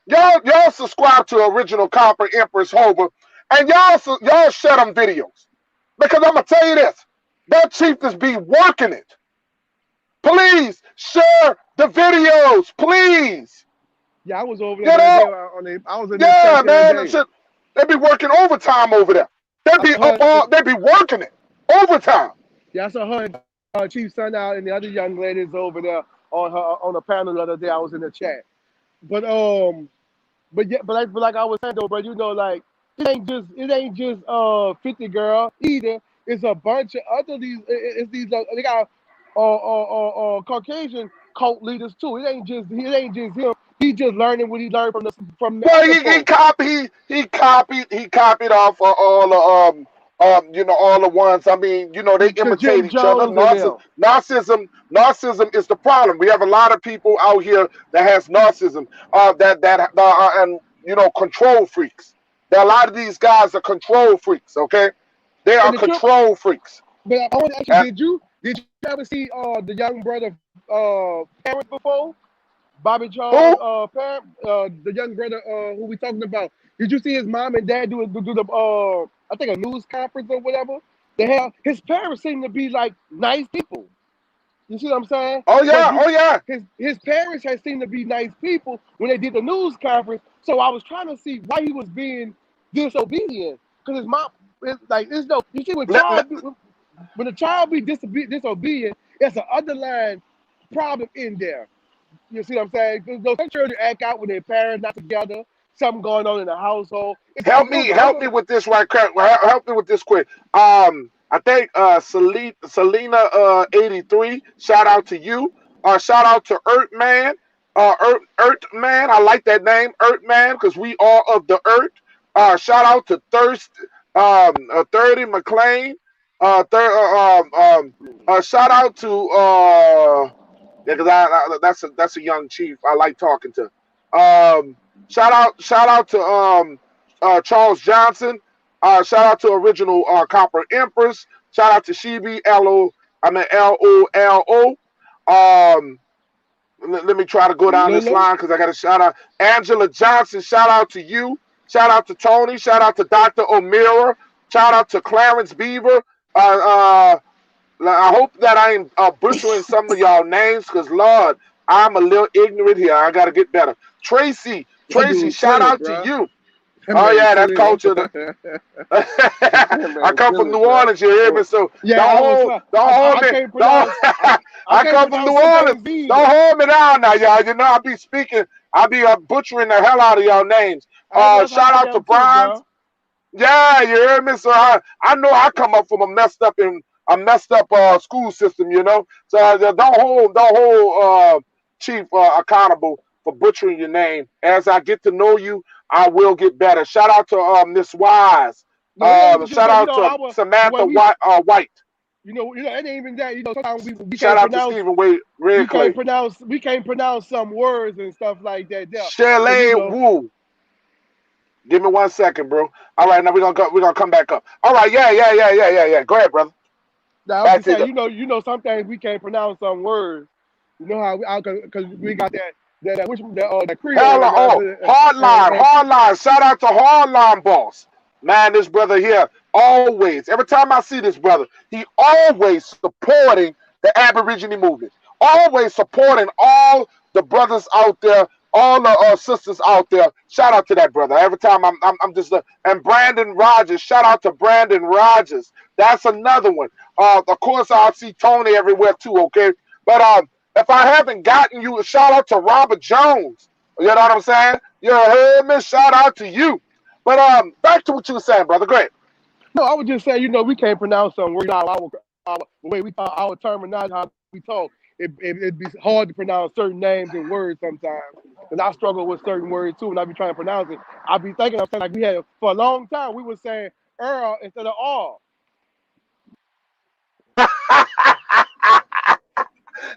y'all subscribe to original Copper Empress Holber, and y'all share them videos because I'm gonna tell you this: that chiefess be working it. Please share the videos, please. Yeah, I was over there You the other day know, on the. I was in their chat yeah, the other man, day. they be working overtime over there. I saw her. They be working it overtime. Yeah, I saw her and Chief Sun out and the other young ladies over there on a panel the other day. I was in the chat. But yeah, but like I was saying though, bro, you know, like it ain't just 50 girl either. It's a bunch of other it's these they got Caucasian cult leaders too. It ain't just him. He just learning what he learned from the Well, other folks. he copied off of all the all the ones. I mean, they The imitate Jim each other. Jones and them. Narcissism is the problem. We have a lot of people out here that has narcissism. And control freaks. There are a lot of these guys are control freaks. Okay, they are And the trip, control freaks. but I want to ask you, And did you ever see the young brother parents before? Bobby Charles, who? parent, the young brother who we talking about. Did you see his mom and dad do the I think a news conference or whatever? The hell, his parents seem to be like nice people. You see what I'm saying? Oh But yeah, oh yeah. his parents had seemed to be nice people when they did the news conference. So I was trying to see why he was being disobedient. Because his mom, like, it's no. You see, Let, let, when a child be disobedient, it's an underlying problem in there. You see what I'm saying? Those children act out with their parents not together. Something going on in the household. help me with this right quick. Help me with this quick. I think Selena 83. Shout out to you. Shout out to Earthman. Earthman. I like that name, Earthman, because we are of the earth. Shout out to 30 McLean. Shout out to yeah, because that's a young chief I like talking to. Shout out to Charles Johnson. Shout out to original Copper Empress. Shout out to Shibi LOLO. Let me try to go down this Lolo? line because I got to shout out Angela Johnson. Shout out to you. Shout out to Tony. Shout out to Dr. O'Meara. Shout out to Clarence Beaver. I hope that I ain't butchering some of y'all names because, Lord, I'm a little ignorant here. I got to get better. Tracy, That dude shout killing, out to bro. you. That Oh, man yeah, that's killing. culture. That I man come from killing, New bro. Orleans, you hear me? So Yeah, I was. don't hold I me. can't Don't, pronounce. I I can't come from New pronounce some Orleans. names either. Don't hold me down now, y'all. You know, I be speaking, I be butchering the hell out of y'all names. That's how Shout I out to am too, Bronze. bro. Yeah, you hear me? So I know I come up from a messed up school system, you know. So don't hold Chief accountable for butchering your name. As I get to know you, I will get better. Shout out to Miss Wise. No, it ain't even just Shout that. You out know, to the way Samantha we, White. it ain't even that. You know, sometimes we Shout can't out to pronounce. Stephen Wade Red Clay. We can't pronounce some words and stuff like that. There. So Shirley Wu. Give me 1 second, bro. All right, now we're gonna come back up. All right, yeah. Go ahead, brother. now I was Back just to saying, the some things we can't pronounce some words. You know how because we got that hell. Creole Oh, hardline. Shout out to hardline boss. Man, this brother here always. Every time I see this brother, he always supporting the Aborigine movement. Always supporting all the brothers out there, all the sisters out there. Shout out to that brother. Every time I'm just and Brandon Rogers. Shout out to Brandon Rogers. That's another one. Of course, I see Tony everywhere too. Okay, but if I haven't gotten you, a shout out to Robert Jones. You know what I'm saying? You heard me? Shout out to you. But back to what you were saying, brother. Great. No, I would just say, we can't pronounce some words. The way our terminology, how we talk, it'd be hard to pronounce certain names and words sometimes. And I struggle with certain words too, and I be trying to pronounce it. I be thinking, I'm saying, like we had for a long time, we were saying Earl instead of R.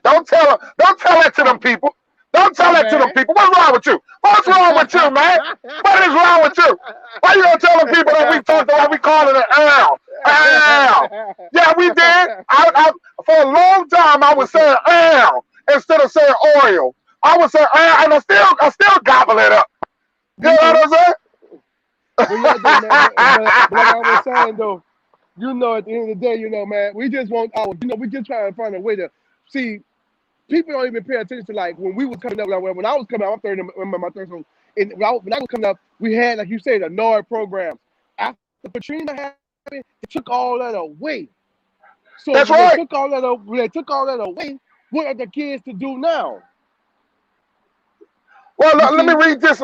Don't tell that to them people. Don't tell My that to them bad. people. What's wrong with you? What's wrong with you, man? What is wrong with you? Why you gonna tell them people that we talked about? We calling it Earl? Earl. Yeah, we did. For a long time I was saying Earl instead of saying oil. I was saying Earl, and I still gobble it up. You know Me too. what But yeah, though, man. But like I was I'm saying? saying though, at the end of the day, man, we just want our, we just trying to find a way to see. People don't even pay attention to, like, when we was coming up. Like, when I was coming up, I'm 30, remember my 30. So, when I was coming up, we had, like you said, a NORD program. After Katrina happened, they took all that away. So That's when they right. took all that, away, what are the kids to do now? Well, You let me see? read this.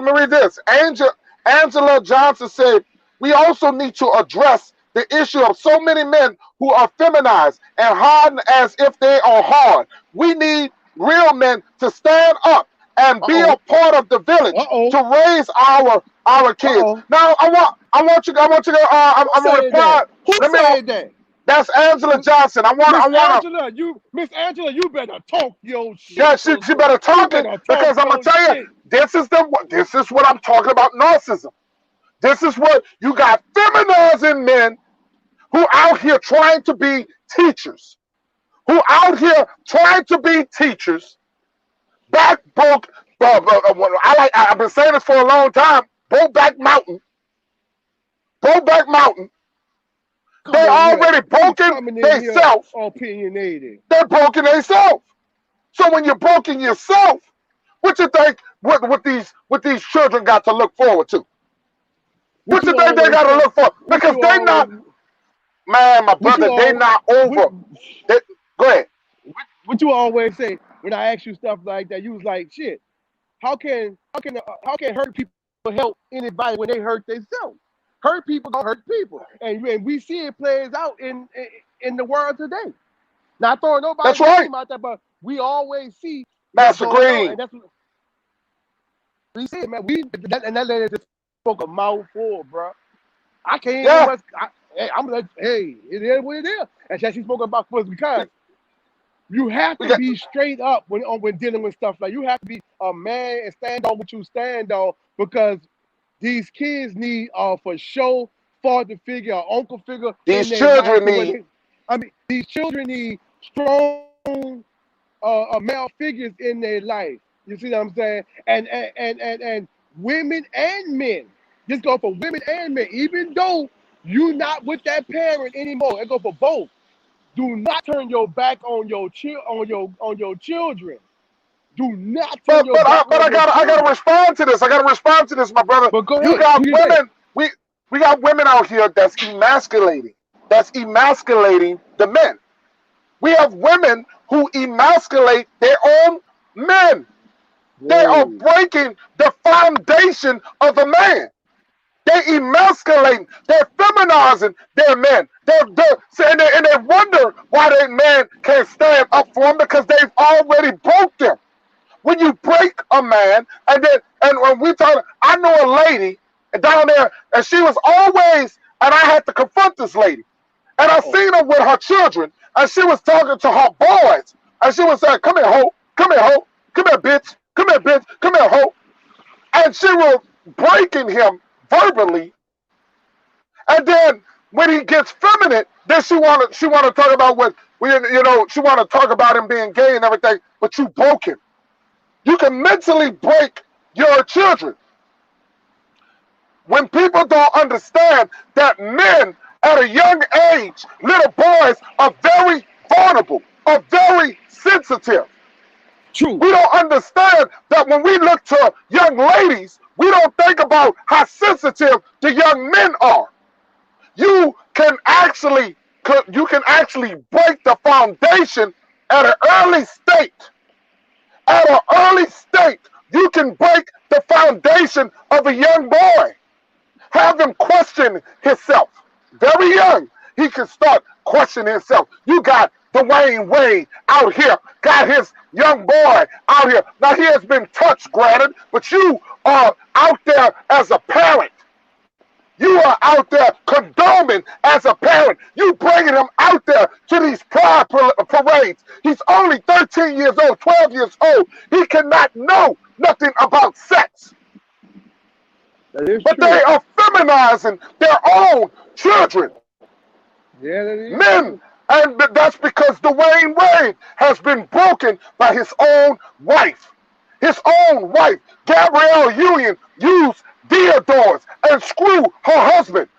Angela Johnson said, we also need to address the issue of so many men who are feminized and hardened as if they are hard. We need real men to stand up and Uh be oh. a part of the village Uh oh. to raise our Uh kids. oh. Now, I'm Who gonna said reply. that? Who Let me. said that? That's Angela Johnson. Miss I want to. Angela, you better talk your shit, Yeah, she sister. better You talk it better talk because I'm gonna your tell you, shit. this is what I'm talking about. Narcissism. This is what you got, feminizing men who out here trying to be teachers, back broke. I've been saying this for a long time. Brokeback Mountain. They already He's broken coming in here themselves. opinionated. They're broken themselves. So when you're broken yourself, what you think what these children got to look forward to? What What you you think they always got to say? look for? What Because you they always? not, man, my What you brother, they all? not What, over. They, go ahead. what you always say when I ask you stuff like that? You was like, shit. How can hurt people help anybody when they hurt themselves? Hurt people gonna hurt people, and we see it plays out in the world today. Not throwing That's nobody's right, name out there, but we always see what's Master going on, Green. and that's what we see, man. And that lady just spoke a mouthful, bro. I can't even Yeah, what's. I'm like, hey, it is what it is. And she spoke about was we, because you have we to got. be straight up when dealing with stuff like you have to be a man and stand on what you stand on because these kids need for sure father figure or uncle figure in These their life children to where need. they, I mean these children need strong male figures in their life. You see what I'm saying? And women and men. Just go for women and men. Even though you're not with that parent anymore, it go for both. Do not turn your back on your children. Do not turn your back But on your I gotta children. respond to this. I gotta respond to this, my brother. But go You ahead. got Do you say? women. We got women out here that's emasculating. That's emasculating the men. We have women who emasculate their own men. They are Whoa. breaking the foundation of a man. They emasculating, they're feminizing their men. And they wonder why their man can't stand up for them because they've already broke them. When you break a man, and when we talk, I know a lady down there, and she was always, and I had to confront this lady, and I Uh-oh. seen her with her children, and she was talking to her boys, and she was saying, "Come here, ho, come here, ho, come here, bitch, come here, bitch, come here, ho," and she was breaking him verbally, and then when he gets feminine, then she wanna talk about she wanna talk about him being gay and everything, but you broke him. You can mentally break your children. When people don't understand that men at a young age, little boys, are very vulnerable, are very sensitive. True. We don't understand that when we look to young ladies, we don't think about how sensitive the young men are. You can actually break the foundation at an early state. At an early state, you can break the foundation of a young boy. Have him question himself. Very young, he can start questioning himself. You got Dwayne Wade out here, got his young boy out here. Now, he has been touched, granted, but you are out there as a parent. You are out there condoning as a parent. You bringing him out there to these pride parades. He's only 13 years old, 12 years old. He cannot know nothing about sex. That is But they true. are feminizing their own children, Yeah, that is men. true. And that's because Dwayne Wade has been broken by his own wife. His own wife, Gabrielle Union, used deodorants and screw her husband.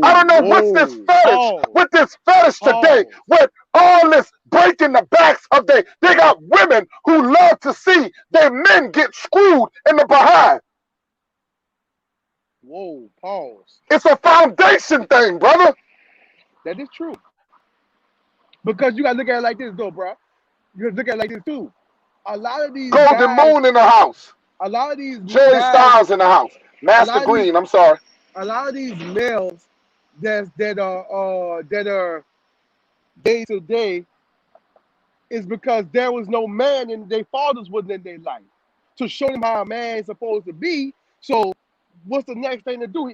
I Whoa, don't know what's this whoa. fetish, Pause. with this fetish today, Pause. with all this breaking the backs of they got women who love to see their men get screwed in the behind. Whoa. Pause. It's a foundation thing, brother. That is true. Because you gotta look at it like this, though, bro. You gotta look at it like this too. A lot of these Golden guys, Moon in the house. a lot of these Sherry guys, Styles in the house. a Master lot of these, Green, I'm sorry. a lot of these males that are day to day is because there was no man and their fathers wasn't in their life to show them how a man is supposed to be. So what's the next thing to do?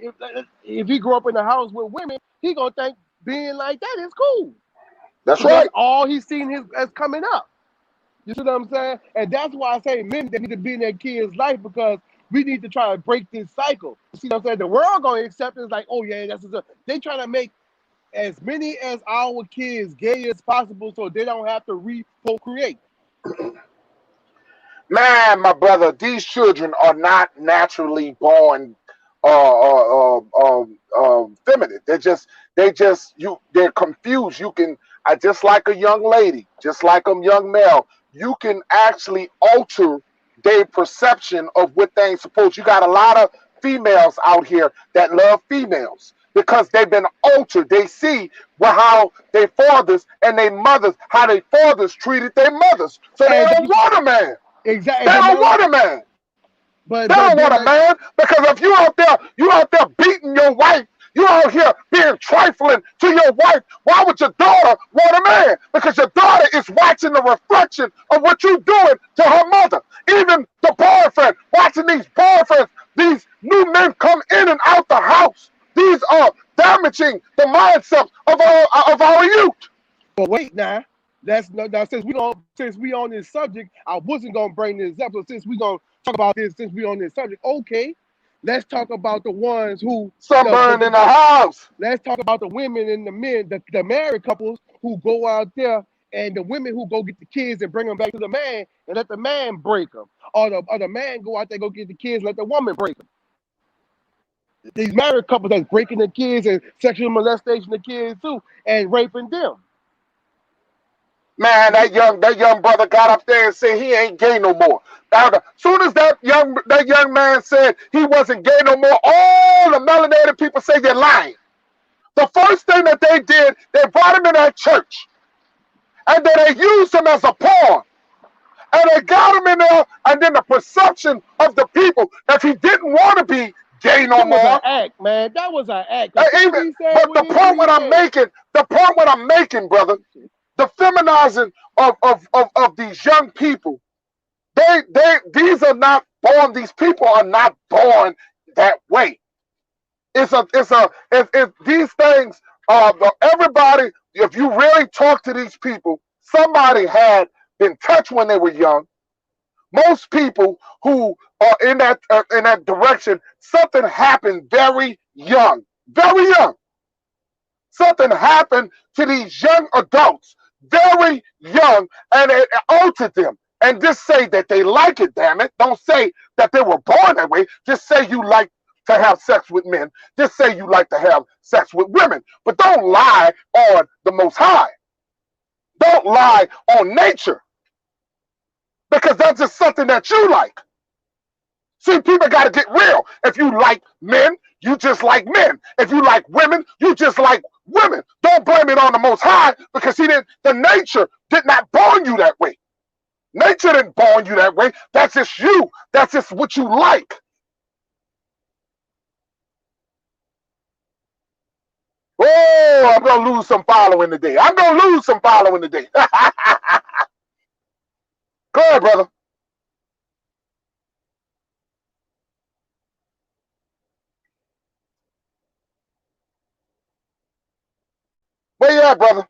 If he grew up in a house with women, he gonna think being like that is cool That's because that's right. all he's seen his as coming up. You see what I'm saying? And that's why I say men they need to be in their kids' life because we need to try to break this cycle. You see what I'm saying? The world gonna accept it. It's like, oh yeah, they trying to make as many as our kids gay as possible so they don't have to procreate. Man, my brother, these children are not naturally born feminine. they're confused. You can, just like a young lady, just like a young male, you can actually alter their perception of what they ain't supposed. You got a lot of females out here that love females because they've been altered. They see how their fathers and their mothers, how their fathers treated their mothers. So they And don't want a man. exactly, They but don't now, want a man. They but don't then want a man because if you out there beating your wife, you out here being trifling to your wife. Why would your daughter want a man? Because your daughter is watching the reflection of what you're doing to her mother. Even the boyfriend, watching these boyfriends, these new men come in and out the house. These are damaging the mindset of our youth. But wait now. Now since we on this subject, I wasn't gonna bring this up, but since we gonna talk about this, since we on this subject, okay, let's talk about the ones who Sunburned in the house. let's talk about the women and the men, the married couples who go out there, and the women who go get the kids and bring them back to the man and let the man break them, or the man go out there go get the kids and let the woman break them. These married couples that's breaking the kids and sexual molestation the kids too and raping them. Man, that young brother got up there and said he ain't gay no more. Now, as soon as that young man said he wasn't gay no more, all the melanated people say you're lying. The first thing that they did, they brought him in that church, and then they used him as a pawn, and they got him in there, and then the perception of the people, if he didn't want to be gay no That was more. an act, man. That was an act. But the point what I'm making, brother, the feminizing of these young people, these are not born. These people are not born that way. It's these things. Everybody, if you really talk to these people, somebody had been touched when they were young. Most people who are in that direction, something happened very young, very young. Something happened to these young adults, very young, and it altered them. And just say that they like it, damn it. Don't say that they were born that way. Just say you like to have sex with men. Just say you like to have sex with women. But don't lie on the Most High. Don't lie on nature. Because that's just something that you like. See, people got to get real. If you like men, you just like men. If you like women, you just like women. Don't blame it on the Most High because the nature did not born you that way. Nature didn't born you that way. That's just you. That's just what you like. Oh, I'm going to lose some following today. I'm going to lose some following today. Go ahead, brother. Where you at, brother?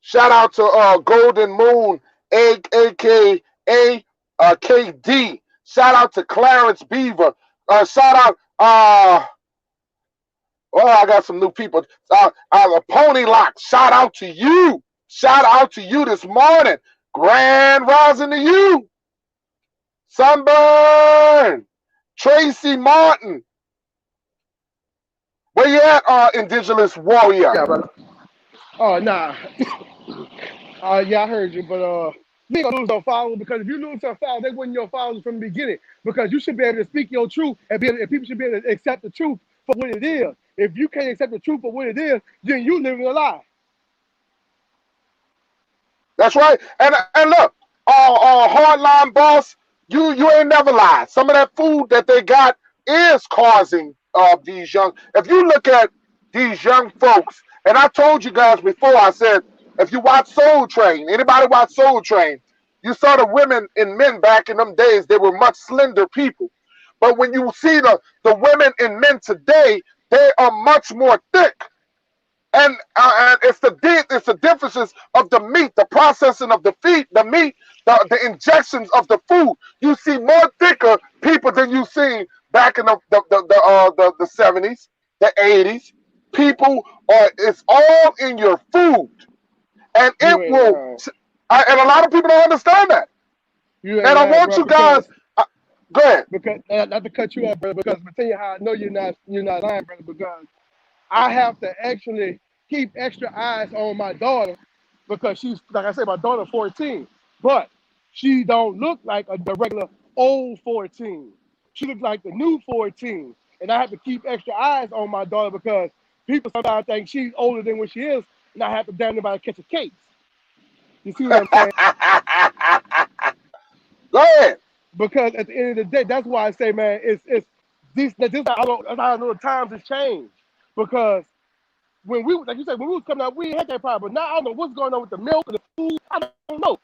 Shout out to Golden Moon, aka KD. Shout out to Clarence Beaver. Shout out, I got some new people. Pony Lock. Shout out to you. Shout out to you this morning. Grand rising to you. Sunburn. Tracy Martin. Where you at, Indigenous Warrior? Yeah, brother. Oh, nah. Yeah, I heard you, but you ain't gonna lose no followers because if you lose some followers, they wasn't your followers from the beginning. Because you should be able to speak your truth and people should be able to accept the truth for what it is. If you can't accept the truth for what it is, then you living a lie. That's right. And look, hardline boss, you ain't never lied. Some of that food that they got is causing these young. If you look at these young folks, and I told you guys before, I said, if you watch Soul Train, anybody watch Soul Train, you saw the women and men back in them days, they were much slender people. But when you see the women and men today, they are much more thick. And it's the differences of the meat, the processing of the meat, the injections of the food. You see more thicker people than you seen back in the 70s, the 80s. People it's all in your food, and You it ain't will. lying. And a lot of people don't understand that. You ain't And I lying, want bro, you guys. because Go ahead. because not to cut you off, brother, because I'm telling you how I know you're not lying, brother, because I have to actually keep extra eyes on my daughter because she's, like I said, my daughter 14, but she don't look like the regular old 14. She looks like the new 14, and I have to keep extra eyes on my daughter because people sometimes think she's older than what she is, and I have to damn near catch a case. You see what I'm saying? Go ahead. Because at the end of the day, that's why I say, man, it's this I don't that's how I know the times has changed. Because when we, like you said, when we was coming out, we had that problem. But now I don't know what's going on with the milk and the food. I don't know.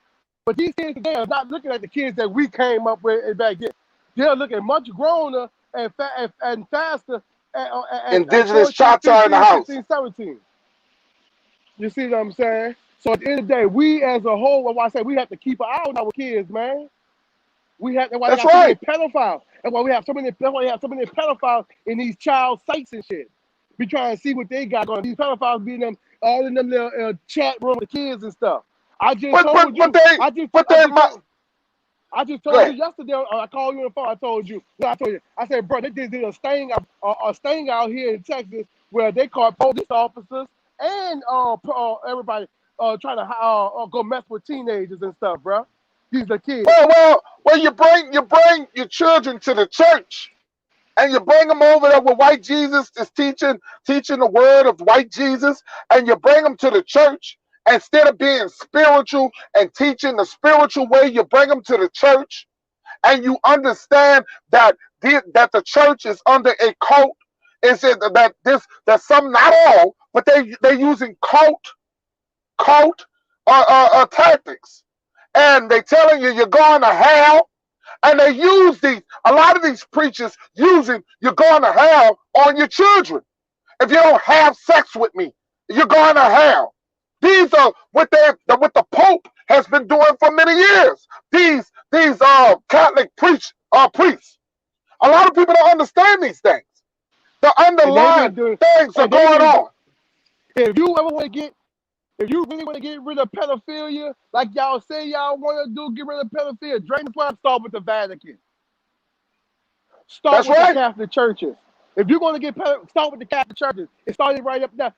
But these kids today are not looking at the kids that we came up with back then. They're looking much growner and faster at Indigenous 14, Choctaw in the 15, house. 16, 17. You see what I'm saying? So at the end of the day, we as a whole, well, I say we have to keep an eye on our kids, man. That's why they That's got so many right. pedophiles. That's why we have so many. That's why we have so many pedophiles in these child sites and shit. Be trying to see what they got going. These pedophiles be in them all in them little chat room with the kids and stuff. I just But told but you. they but they my I just go told you ahead. yesterday. I called you on the phone. I told you. No, I told you. I said, bro, they just did a sting out here in Texas where they caught police officers and everybody trying to go mess with teenagers and stuff, bro. These are kids. Well, you bring your children to the church, and you bring them over there where white Jesus is teaching the word of white Jesus, and you bring them to the church instead of being spiritual and teaching the spiritual way. You bring them to the church, and you understand that the church is under a cult. Is it that some, not all, but they're using cult tactics, and they telling you you're going to hell, and they use a lot of these preachers using you're going to hell on your children. If you don't have sex with me, you're going to hell. These are what the Pope has been doing for many years. These Catholic priests. A lot of people don't understand these things. The And they underlying not doing. things are And they going really. on. If you ever want to get If you really want to get rid of pedophilia, like y'all say y'all want to do, get rid of pedophilia, drain the blood, start with the Vatican. Start That's with the right. Catholic churches. If you're going to start with the Catholic churches. It started right up now.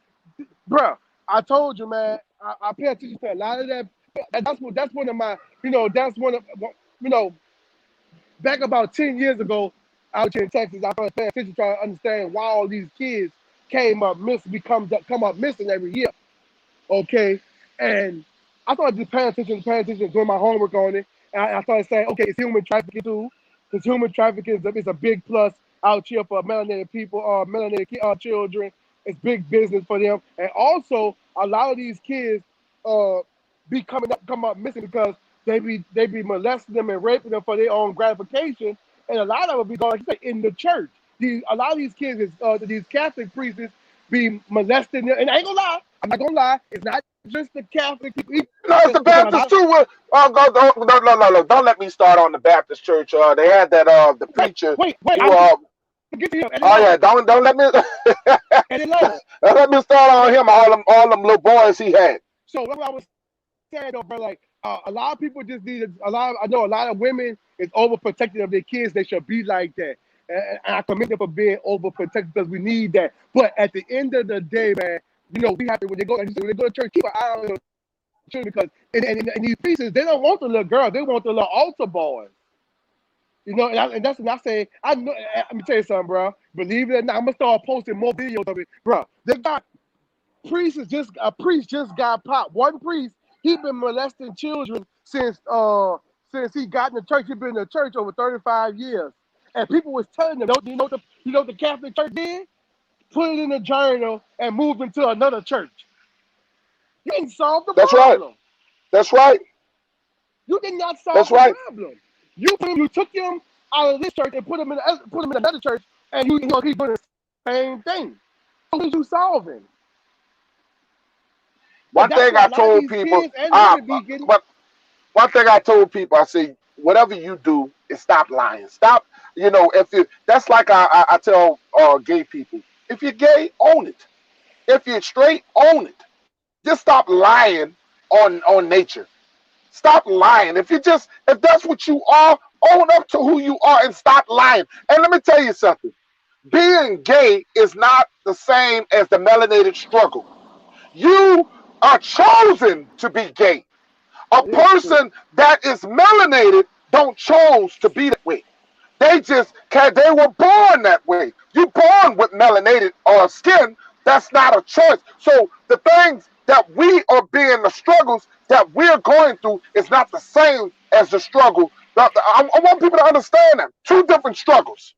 Bro, I told you, man, I pay attention to a lot of that. That's one of my, that's one of, you know, back about 10 years ago, out here in Texas, I started paying attention trying to understand why all these kids come up missing every year. Okay, and I started just paying attention, doing my homework on it, and I started saying, okay, it's human trafficking too, because human trafficking is a big plus out here for melanated people, children. It's big business for them, and also a lot of these kids uh come up missing because they be molesting them and raping them for their own gratification, and a lot of them be going, like you say, in the church. A lot of these kids these Catholic priests be molesting them, and I ain't gonna lie. I'm not gonna lie. It's not just the Catholic people No, it's the because a Baptist lot. too. No. Don't let me start on the Baptist church. They had that the preacher Wait. who I'm just get to him. And oh yeah, don't let me and then later. don't let me start on And him. All them little boys he had. so what I was saying though, bro, like a lot of people just need a lot. I know a lot of women is overprotective of their kids. They should be like that. And I commend them for being overprotective because we need that. But at the end of the day, man, we have to when they go to church, keep an eye on their children because and these priests, they don't want the little girl, they want the little altar boys. And that's what I say. I know. Let me tell you something, bro. Believe it or not, I'm gonna start posting more videos of it, bro. They got a priest just got popped. One priest, he been molesting children since he got in the church. He been in the church over 35 years, and people was telling them, what the Catholic Church did? Put it in a journal and moved into another church. You didn't solve the That's right. problem. That's right. You did not That's solve the right. problem. You took him out of this church and put him in another church, and he's doing the same thing. What are you solving? And One that's thing what I a lot of told these people, kids and women be getting. but one thing I told people, I say, whatever you do, is stop lying. Stop. If you, that's like I tell gay people, if you're gay, own it. If you're straight, own it. Just stop lying on nature. Stop lying. If that's what you are, Own up to who you are and stop lying. And let me tell you something. Being gay is not the same as the melanated struggle. You are chosen to be gay. A That is true. person that is melanated don't chose to be that way. They were born that way. You're born with melanated skin. That's not a choice. So the things that we are being, the struggles that we're going through is not the same as the struggle. I want people to understand that. Two different struggles.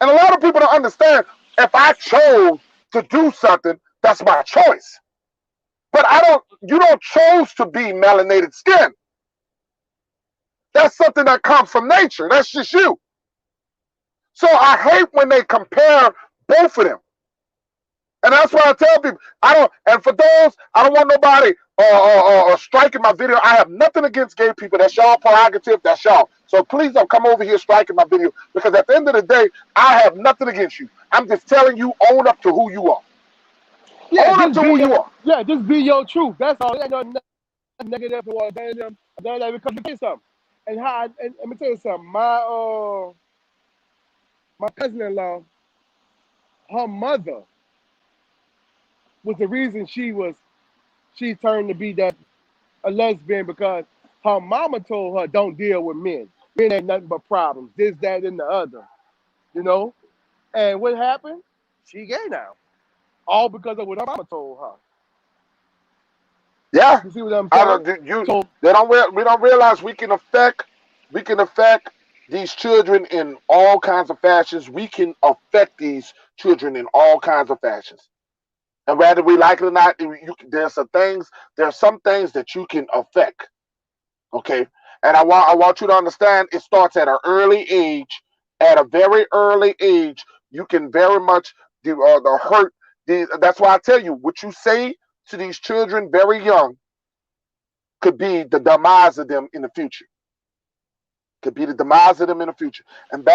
And a lot of people don't understand, if I chose to do something, that's my choice. But you don't choose to be melanated skin. That's something that comes from nature. That's just you. So I hate when they compare both of them. And that's why I tell people, and for those, I don't want nobody striking my video. I have nothing against gay people. That's y'all prerogative. That's y'all. So please don't come over here striking my video, because at the end of the day, I have nothing against you. I'm just telling you, own up to who you are. Yeah, Own up to who you are. yeah, just be your truth. That's all. Ain't no negative or them. Because you say something. And let me tell you something. My cousin-in-law, her mother was the reason she turned to be a lesbian, because her mama told her, don't deal with men. Men ain't nothing but problems. This, that, and the other. You know? And what happened? She gay now. All because of what her mama told her. Yeah. You see what I'm saying? We don't realize we can affect these children in all kinds of fashions. We can affect these children in all kinds of fashions. And whether we like it or not, there are some things that you can affect. Okay. And I want you to understand, it starts at an early age. At a very early age, you can very much the hurt. That's why I tell you, what you say to these children very young could be the demise of them in the future. Could be the demise of them in the future. And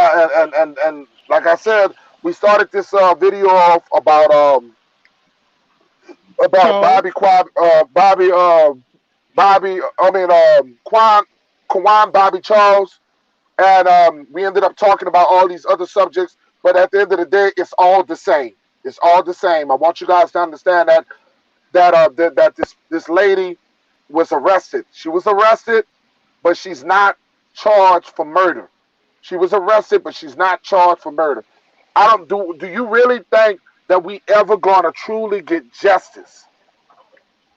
like I said, we started this video off about Charles, Qawann Bobby Charles, and we ended up talking about all these other subjects. But at the end of the day, it's all the same. It's all the same. I want you guys to understand that this lady was arrested. She was arrested, but she's not charged for murder. She was arrested, but she's not charged for murder. Do you really think that we ever gonna truly get justice?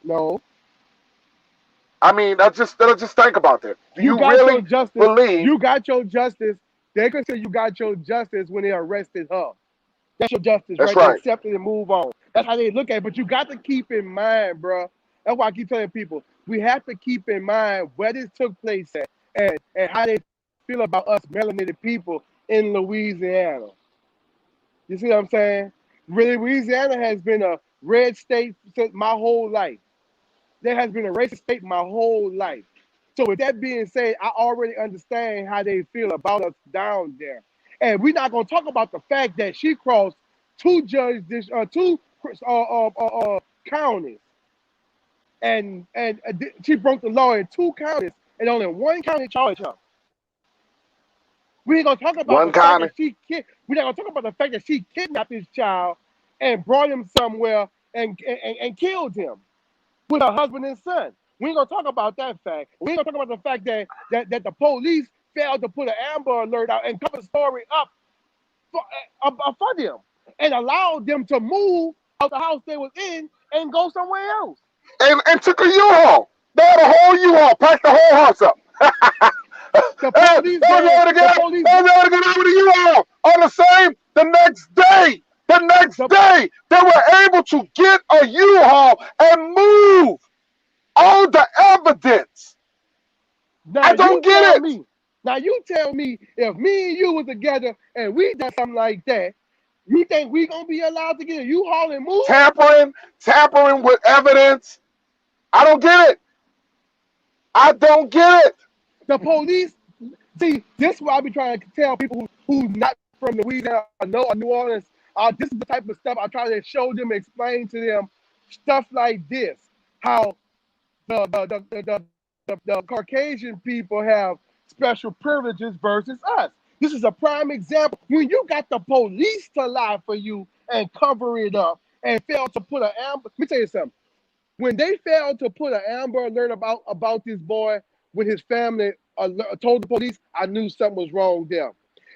no. I mean, let's just think about that. Do You you got your really justice. believe? You got your justice. They can say you got your justice when they arrested her. That's your justice, That's right? They right. accept it and move on. That's how they look at it. But you got to keep in mind, bro. That's why I keep telling people, we have to keep in mind where this took place at, and how they feel about us melanated people in Louisiana. You see what I'm saying? Really, Louisiana has been a red state since my whole life. There has been a racist state my whole life. So with that being said, I already understand how they feel about us down there. And we're not gonna talk about the fact that she crossed two counties, and she broke the law in two counties, and only one county charged her. We ain't gonna talk about One the fact kind of that we're not gonna talk about the fact that she kidnapped this child and brought him somewhere and killed him with her husband and son. We ain't gonna talk about that fact. We ain't gonna talk about the fact that the police failed to put an Amber Alert out and cover the story up for them, and allowed them to move out the house they was in and go somewhere else. and took a U-Haul. They had a whole U-Haul, packed the whole house up. The They police was man, able to the get out. police, They was able to get out with a U-Haul on the next day. The next the, day, they were able to get a U-Haul and move all the evidence. now I you don't get tell it. me, now you tell me, if me and you were together and we done something like that, you think we gonna be allowed to get a U-Haul and move? Tampering with evidence. I don't get it. I don't get it. The police, see, this is what I be trying to tell people who's not from Louisiana or New Orleans. This is the type of stuff I try to show them, explain to them, stuff like this. How the Caucasian people have special privileges versus us. This is a prime example. When you got the police to lie for you and cover it up and fail to put an amber. Let me tell you something. When they failed to put an Amber Alert about this boy when his family told the police, I knew something was wrong there.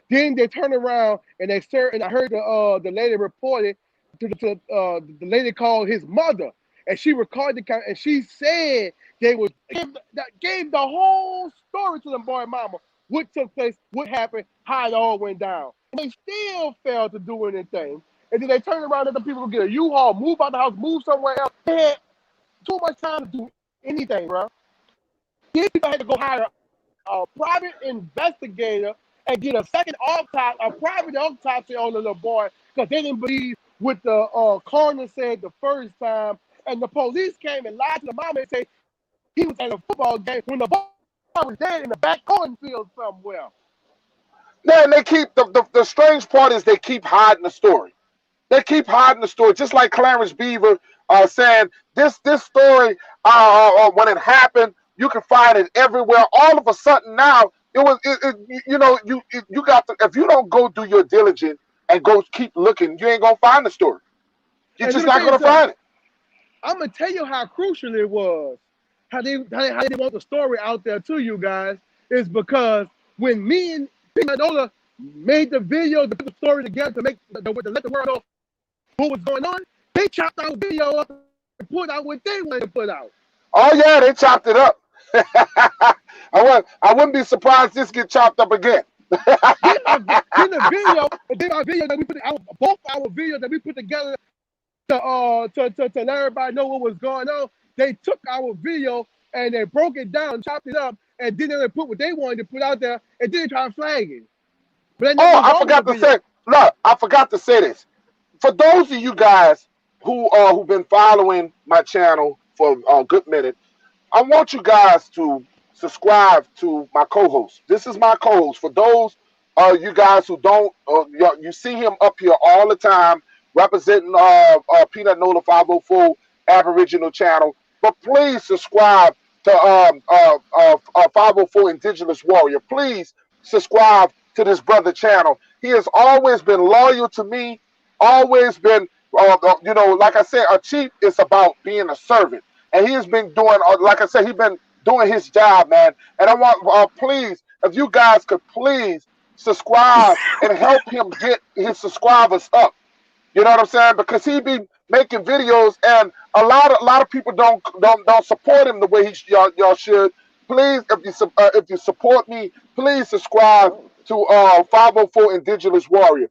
Then they turned around and and I heard the lady reported the lady called his mother, and she recorded and she said they was gave the whole story to the boy mama, what took place, what happened, how it all went down. And they still failed to do anything. And then they turned around and the people get a U-Haul, move out the house, move somewhere else. They had too much time to do anything, bro. These people had to go hire a private investigator and get a private autopsy on the little boy because they didn't believe what the coroner said the first time. And the police came and lied to the mama and said he was at a football game when the boy was dead in the back cornfield somewhere. Yeah, and they keep the strange part is they keep hiding the story. They keep hiding the story, just like Clarence Beaver saying this story when it happened, you can find it everywhere. All of a sudden now, you got to, if you don't go do your diligence and go keep looking, you ain't gonna find the story. You're just not gonna find it. I'm gonna tell you how crucial it was. How they want the story out there to you guys is because when me and Manola made the video to put the story together to let the world know what was going on, they chopped our video up and put out what they wanted to put out. Oh yeah, they chopped it up. I wouldn't be surprised this get chopped up again. then our video that we put out, both our videos that we put together to let everybody know what was going on, they took our video and they broke it down, chopped it up, and then they put what they wanted to put out there, and then try to flag it. I forgot to say this. For those of you guys who've been following my channel for a good minute, I want you guys to subscribe to my co-host. This is my co-host. For those you guys who don't, you see him up here all the time representing Peanut Nola 504 Aboriginal channel. But please subscribe to 504 Indigenous Warrior. Please subscribe to this brother channel. He has always been loyal to me. Always been, like I said, a chief is about being a servant. And he has been doing, like I said, he's been doing his job, man. And I want, please, if you guys could please subscribe and help him get his subscribers up. You know what I'm saying? Because he be making videos, and a lot of people don't support him the way y'all should. Please, if you support me, please subscribe to 504 Indigenous Warrior.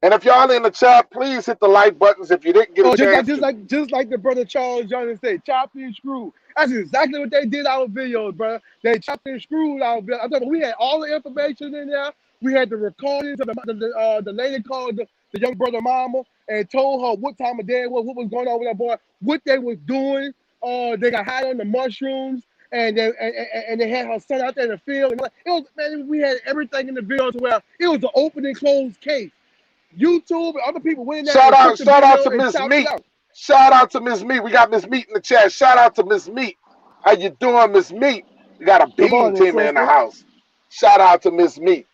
And if y'all in the chat, please hit the like buttons if you didn't get a chance. Just like the brother Charles Johnson said, chopped and screwed. That's exactly what they did our videos, bro. They chopped and screwed our videos. I'm talking, we had all the information in there. We had the recordings of the lady called the young brother mama and told her what time of day it was, what was going on with that boy, what they was doing. They got high on the mushrooms, and they had her son out there in the field. And it was, man, we had everything in the video to where it was an open and closed case. YouTube and other people went in there. Shout out to Miss Meat. Shout out to Miss Meat. We got Miss Meat in the chat. Shout out to Miss Meat. How you doing, Miss Meat? We got a bean team in the house. Shout out to Miss Meat.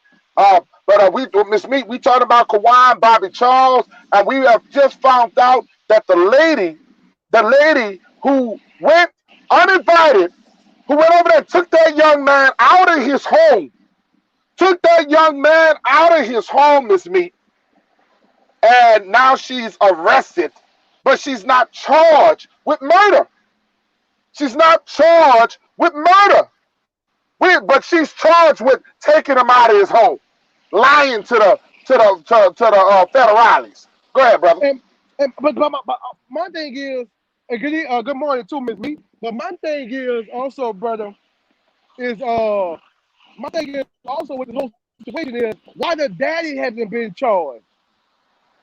Miss Meat, we talking about Qawann Bobby Charles, and we have just found out that the lady who went uninvited, who went over there, took that young man out of his home. Took that young man out of his home, Miss Meat. And now she's arrested, but she's not charged with murder. She's not charged with murder. But she's charged with taking him out of his home, lying to the federales. Go ahead, brother. But my thing is, good morning too, Miss Meat. But my thing is also, brother, is my thing is also with the whole situation is why the daddy hasn't been charged.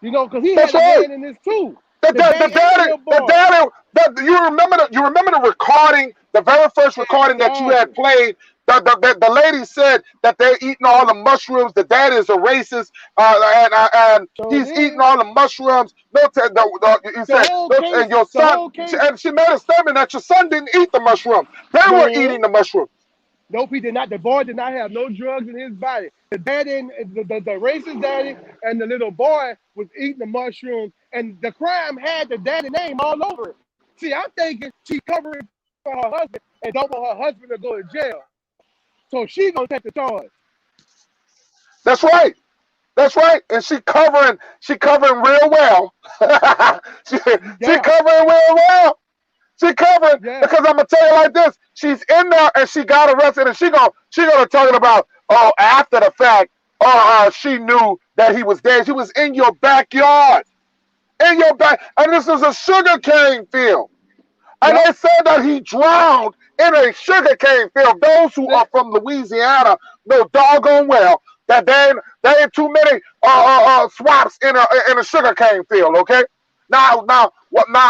You know, because he had a hand in this too. You remember the recording, the very first recording that you had played The lady said that they're eating all the mushrooms. The dad is a racist, and So he's eating all the mushrooms. No, he the said, whole no, case, and your the son, whole case, and she made a statement that your son didn't eat the mushrooms. They were no, eating the mushrooms. nope, he did not. The boy did not have no drugs in his body. The daddy, the racist daddy, and the little boy was eating the mushrooms, and the crime had the daddy name all over it. See, I'm thinking she covering for her husband and don't want her husband to go to jail, so she's gonna take the charge. That's right. That's right. And she covering real well. she Yeah, covering real well. She covering yeah. because I'm gonna tell you like this. She's in there and she got arrested and she gonna talking about after the fact. She knew that he was dead. She was in your backyard, in your back, and this is a sugarcane field. And Yep. they said that he drowned in a sugarcane field. Those who are from Louisiana know doggone well that there ain't too many swaps in a sugarcane field. Okay, now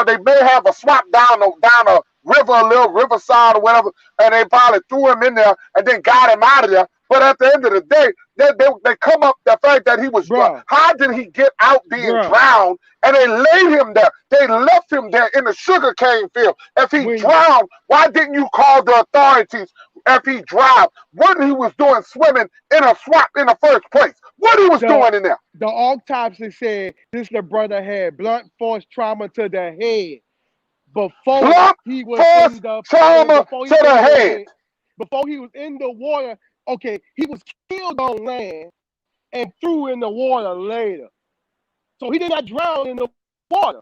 they may have a swap down a river, a little riverside or whatever, and they probably threw him in there and then got him out of there. But at the end of the day, they come up the fact that he was Bruh, how did he get out being bruh. drowned? And they laid him there. They left him there in the sugarcane field. If he When drowned, why didn't you call the authorities? If he drowned, what he was doing swimming in a swamp in the first place? What he was the doing in there? the autopsy said this little brother had blunt force trauma to the head before Blunt he was force in the trauma before to he the in the head. before he was in the water. Okay, he was killed on land and threw in the water later. So he did not drown in the water.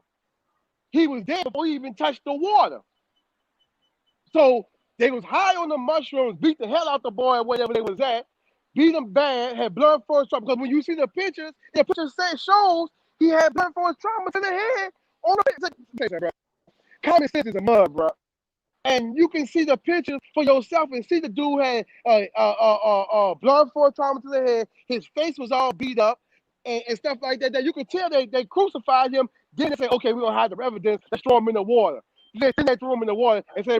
He was dead before he even touched the water. So they was high on the mushrooms, beat the hell out the boy wherever they was at, beat him bad, had blood force trauma. Because when you see the pictures shows he had blood force trauma to the head on the common sense is a mud, bro. And you can see the pictures for yourself and see the dude had blood force trauma to the head. His face was all beat up and stuff like that. That you could tell they crucified him. Then they say, okay, we're gonna hide the evidence. Let's throw him in the water. Then they threw him in the water and say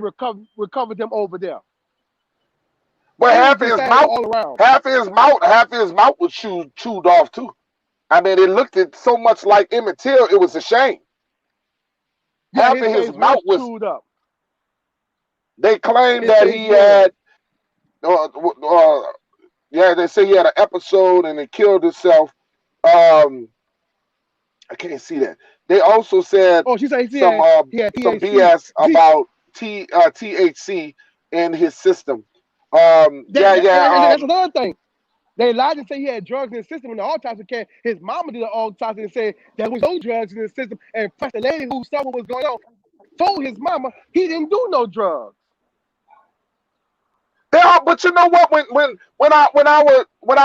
recovered him over there. But It was disaster all around. half of his mouth was chewed off too. I mean, it looked so much like Emmett Till, it was a shame. Yeah, Half of his face mouth was chewed up. They claimed His that face he was. had, yeah, they say he had an episode and he killed himself. I can't see that. They also said Oh, she said some he had some THC. BS about THC in his system. And Yeah. that's another thing. They lied and say he had drugs in his system. When the autopsy came, his mama did an autopsy and said there was no drugs in his system. And plus, the lady who saw what was going on told his mama he didn't do no drugs. They are, but you know what? When our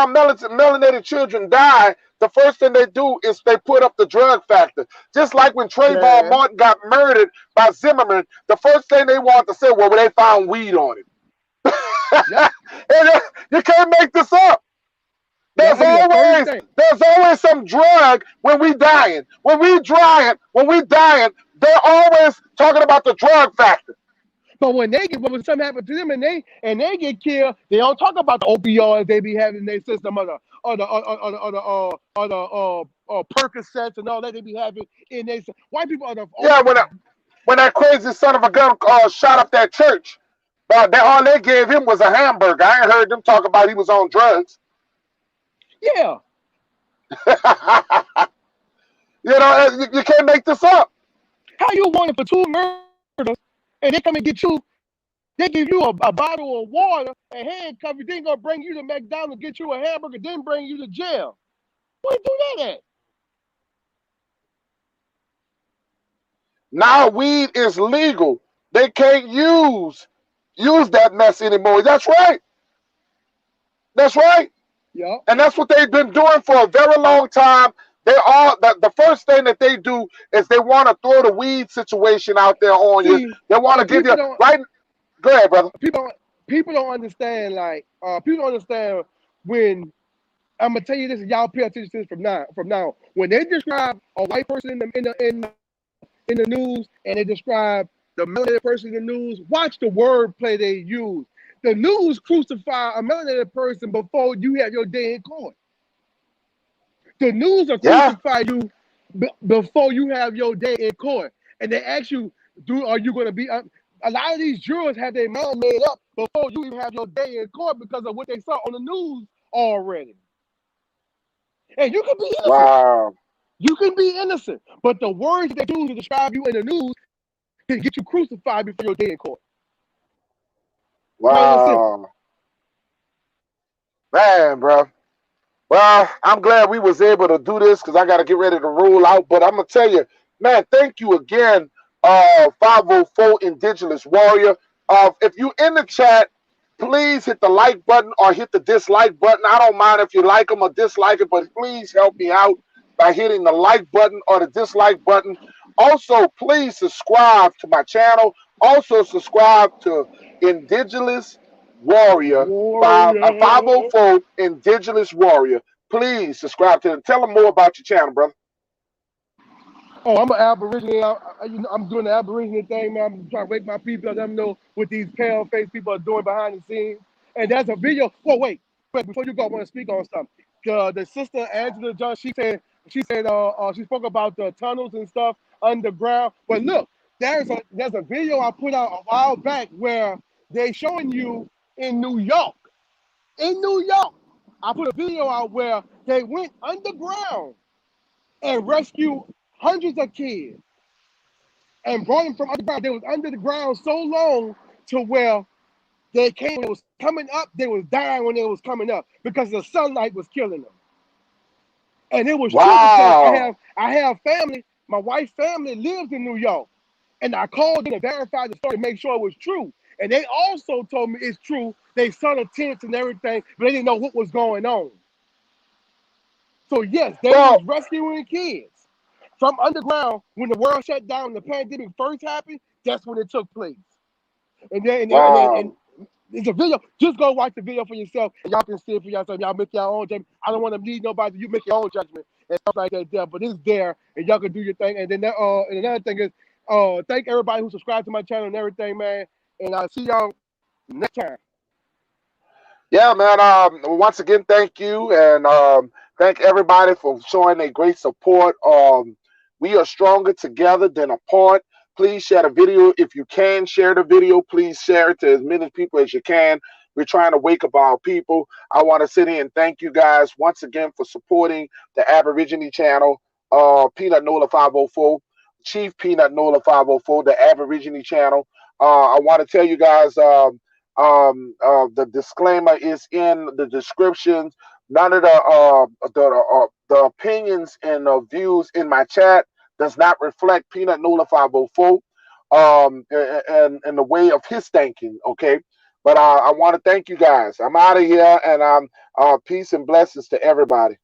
melanated children die, the first thing they do is they put up the drug factor. Just like when Trayvon Yeah, Martin got murdered by Zimmerman, the first thing they want to say, well, they found weed on him. yep. And you can't make this up. That'd be the first thing. There's always some drug when we dying. When we dying, they're always talking about the drug factor. But when when something happens to them and they get killed, they don't talk about the opioids they be having in their system or the Percocets and all that they be having in their system. White people are the Yeah, when that crazy son of a gun shot up that church, all they gave him was a hamburger. I ain't heard them talk about he was on drugs. yeah. You can't make this up. How you want it for 2 murders and they come and get you? They give you a bottle of water and handcuff you. Then gonna bring you to McDonald's, get you a hamburger, then bring you to jail. Where do that at? Now weed is legal. They can't use that mess anymore. That's right. That's right. Yeah. And that's what they've been doing for a very long time. The first thing that they do is they want to throw the weed situation out there on you. They want to give you right. Go ahead, brother. People don't understand. Like people don't understand when I'm gonna tell you this, and y'all pay attention to this from now. When they describe a white person in the news and they describe the melanated person in the news, watch the wordplay they use. The news crucify a melanated person before you have your day in court. The news will Yeah. crucify you before you have your day in court. And they ask you, are you going to be? A lot of these jurors have their mind made up before you even have your day in court because of what they saw on the news already. And you can be innocent. Wow. You can be innocent. But the words they use to describe you in the news can get you crucified before your day in court. Plain and simple. Wow. Man, bro. Well, I'm glad we was able to do this because I got to get ready to roll out. But I'm going to tell you, man, thank you again, 504 Indigenous Warrior. If you in the chat, please hit the like button or hit the dislike button. I don't mind if you like them or dislike it, but please help me out by hitting the like button or the dislike button. Also, please subscribe to my channel. Also, subscribe to Indigenous Warrior, Warrior. 504 Indigenous Warrior. Please subscribe to them. Tell them more about your channel, brother. Oh, I'm an Aboriginal. I'm doing the Aboriginal thing, man. I'm trying to wake my people, let them know what these pale face people are doing behind the scenes. And there's a video. Well, wait, before you go, I want to speak on something. The sister Angela John, she spoke about the tunnels and stuff underground. But look, there's a video I put out a while back where they showing you in New York. In New York, I put a video out where they went underground and rescued hundreds of kids and brought them from underground. They was under the ground so long to where they came, it was coming up, they was dying when it was coming up because the sunlight was killing them. And it was true because I have family, my wife's family lives in New York. And I called them to verify the story to make sure it was true. And they also told me it's true. They saw the tents and everything, but they didn't know what was going on. So yes, they was rescuing kids from underground when the world shut down, when the pandemic first happened. That's when it took place. And it's a video. Just go watch the video for yourself, and y'all can see it for yourself. Y'all make your own judgment. I don't want to lead nobody. You make your own judgment and stuff like that. There, but it's there, and y'all can do your thing. And then and another thing is, thank everybody who subscribed to my channel and everything, man. And I'll see y'all next time. Yeah, man. Once again, thank you, and thank everybody for showing a great support. We are stronger together than apart. Please share the video. If you can share the video, please share it to as many people as you can. We're trying to wake up our people. I want to sit here and thank you guys once again for supporting the Aborigine channel, Peanut Nola 504, Chief Peanut Nola 504, the Aborigine channel. I want to tell you guys, the disclaimer is in the description. None of the opinions and views in my chat does not reflect Peanut Nola 504 and the way of his thinking. Okay, but I want to thank you guys. I'm out of here, and peace and blessings to everybody.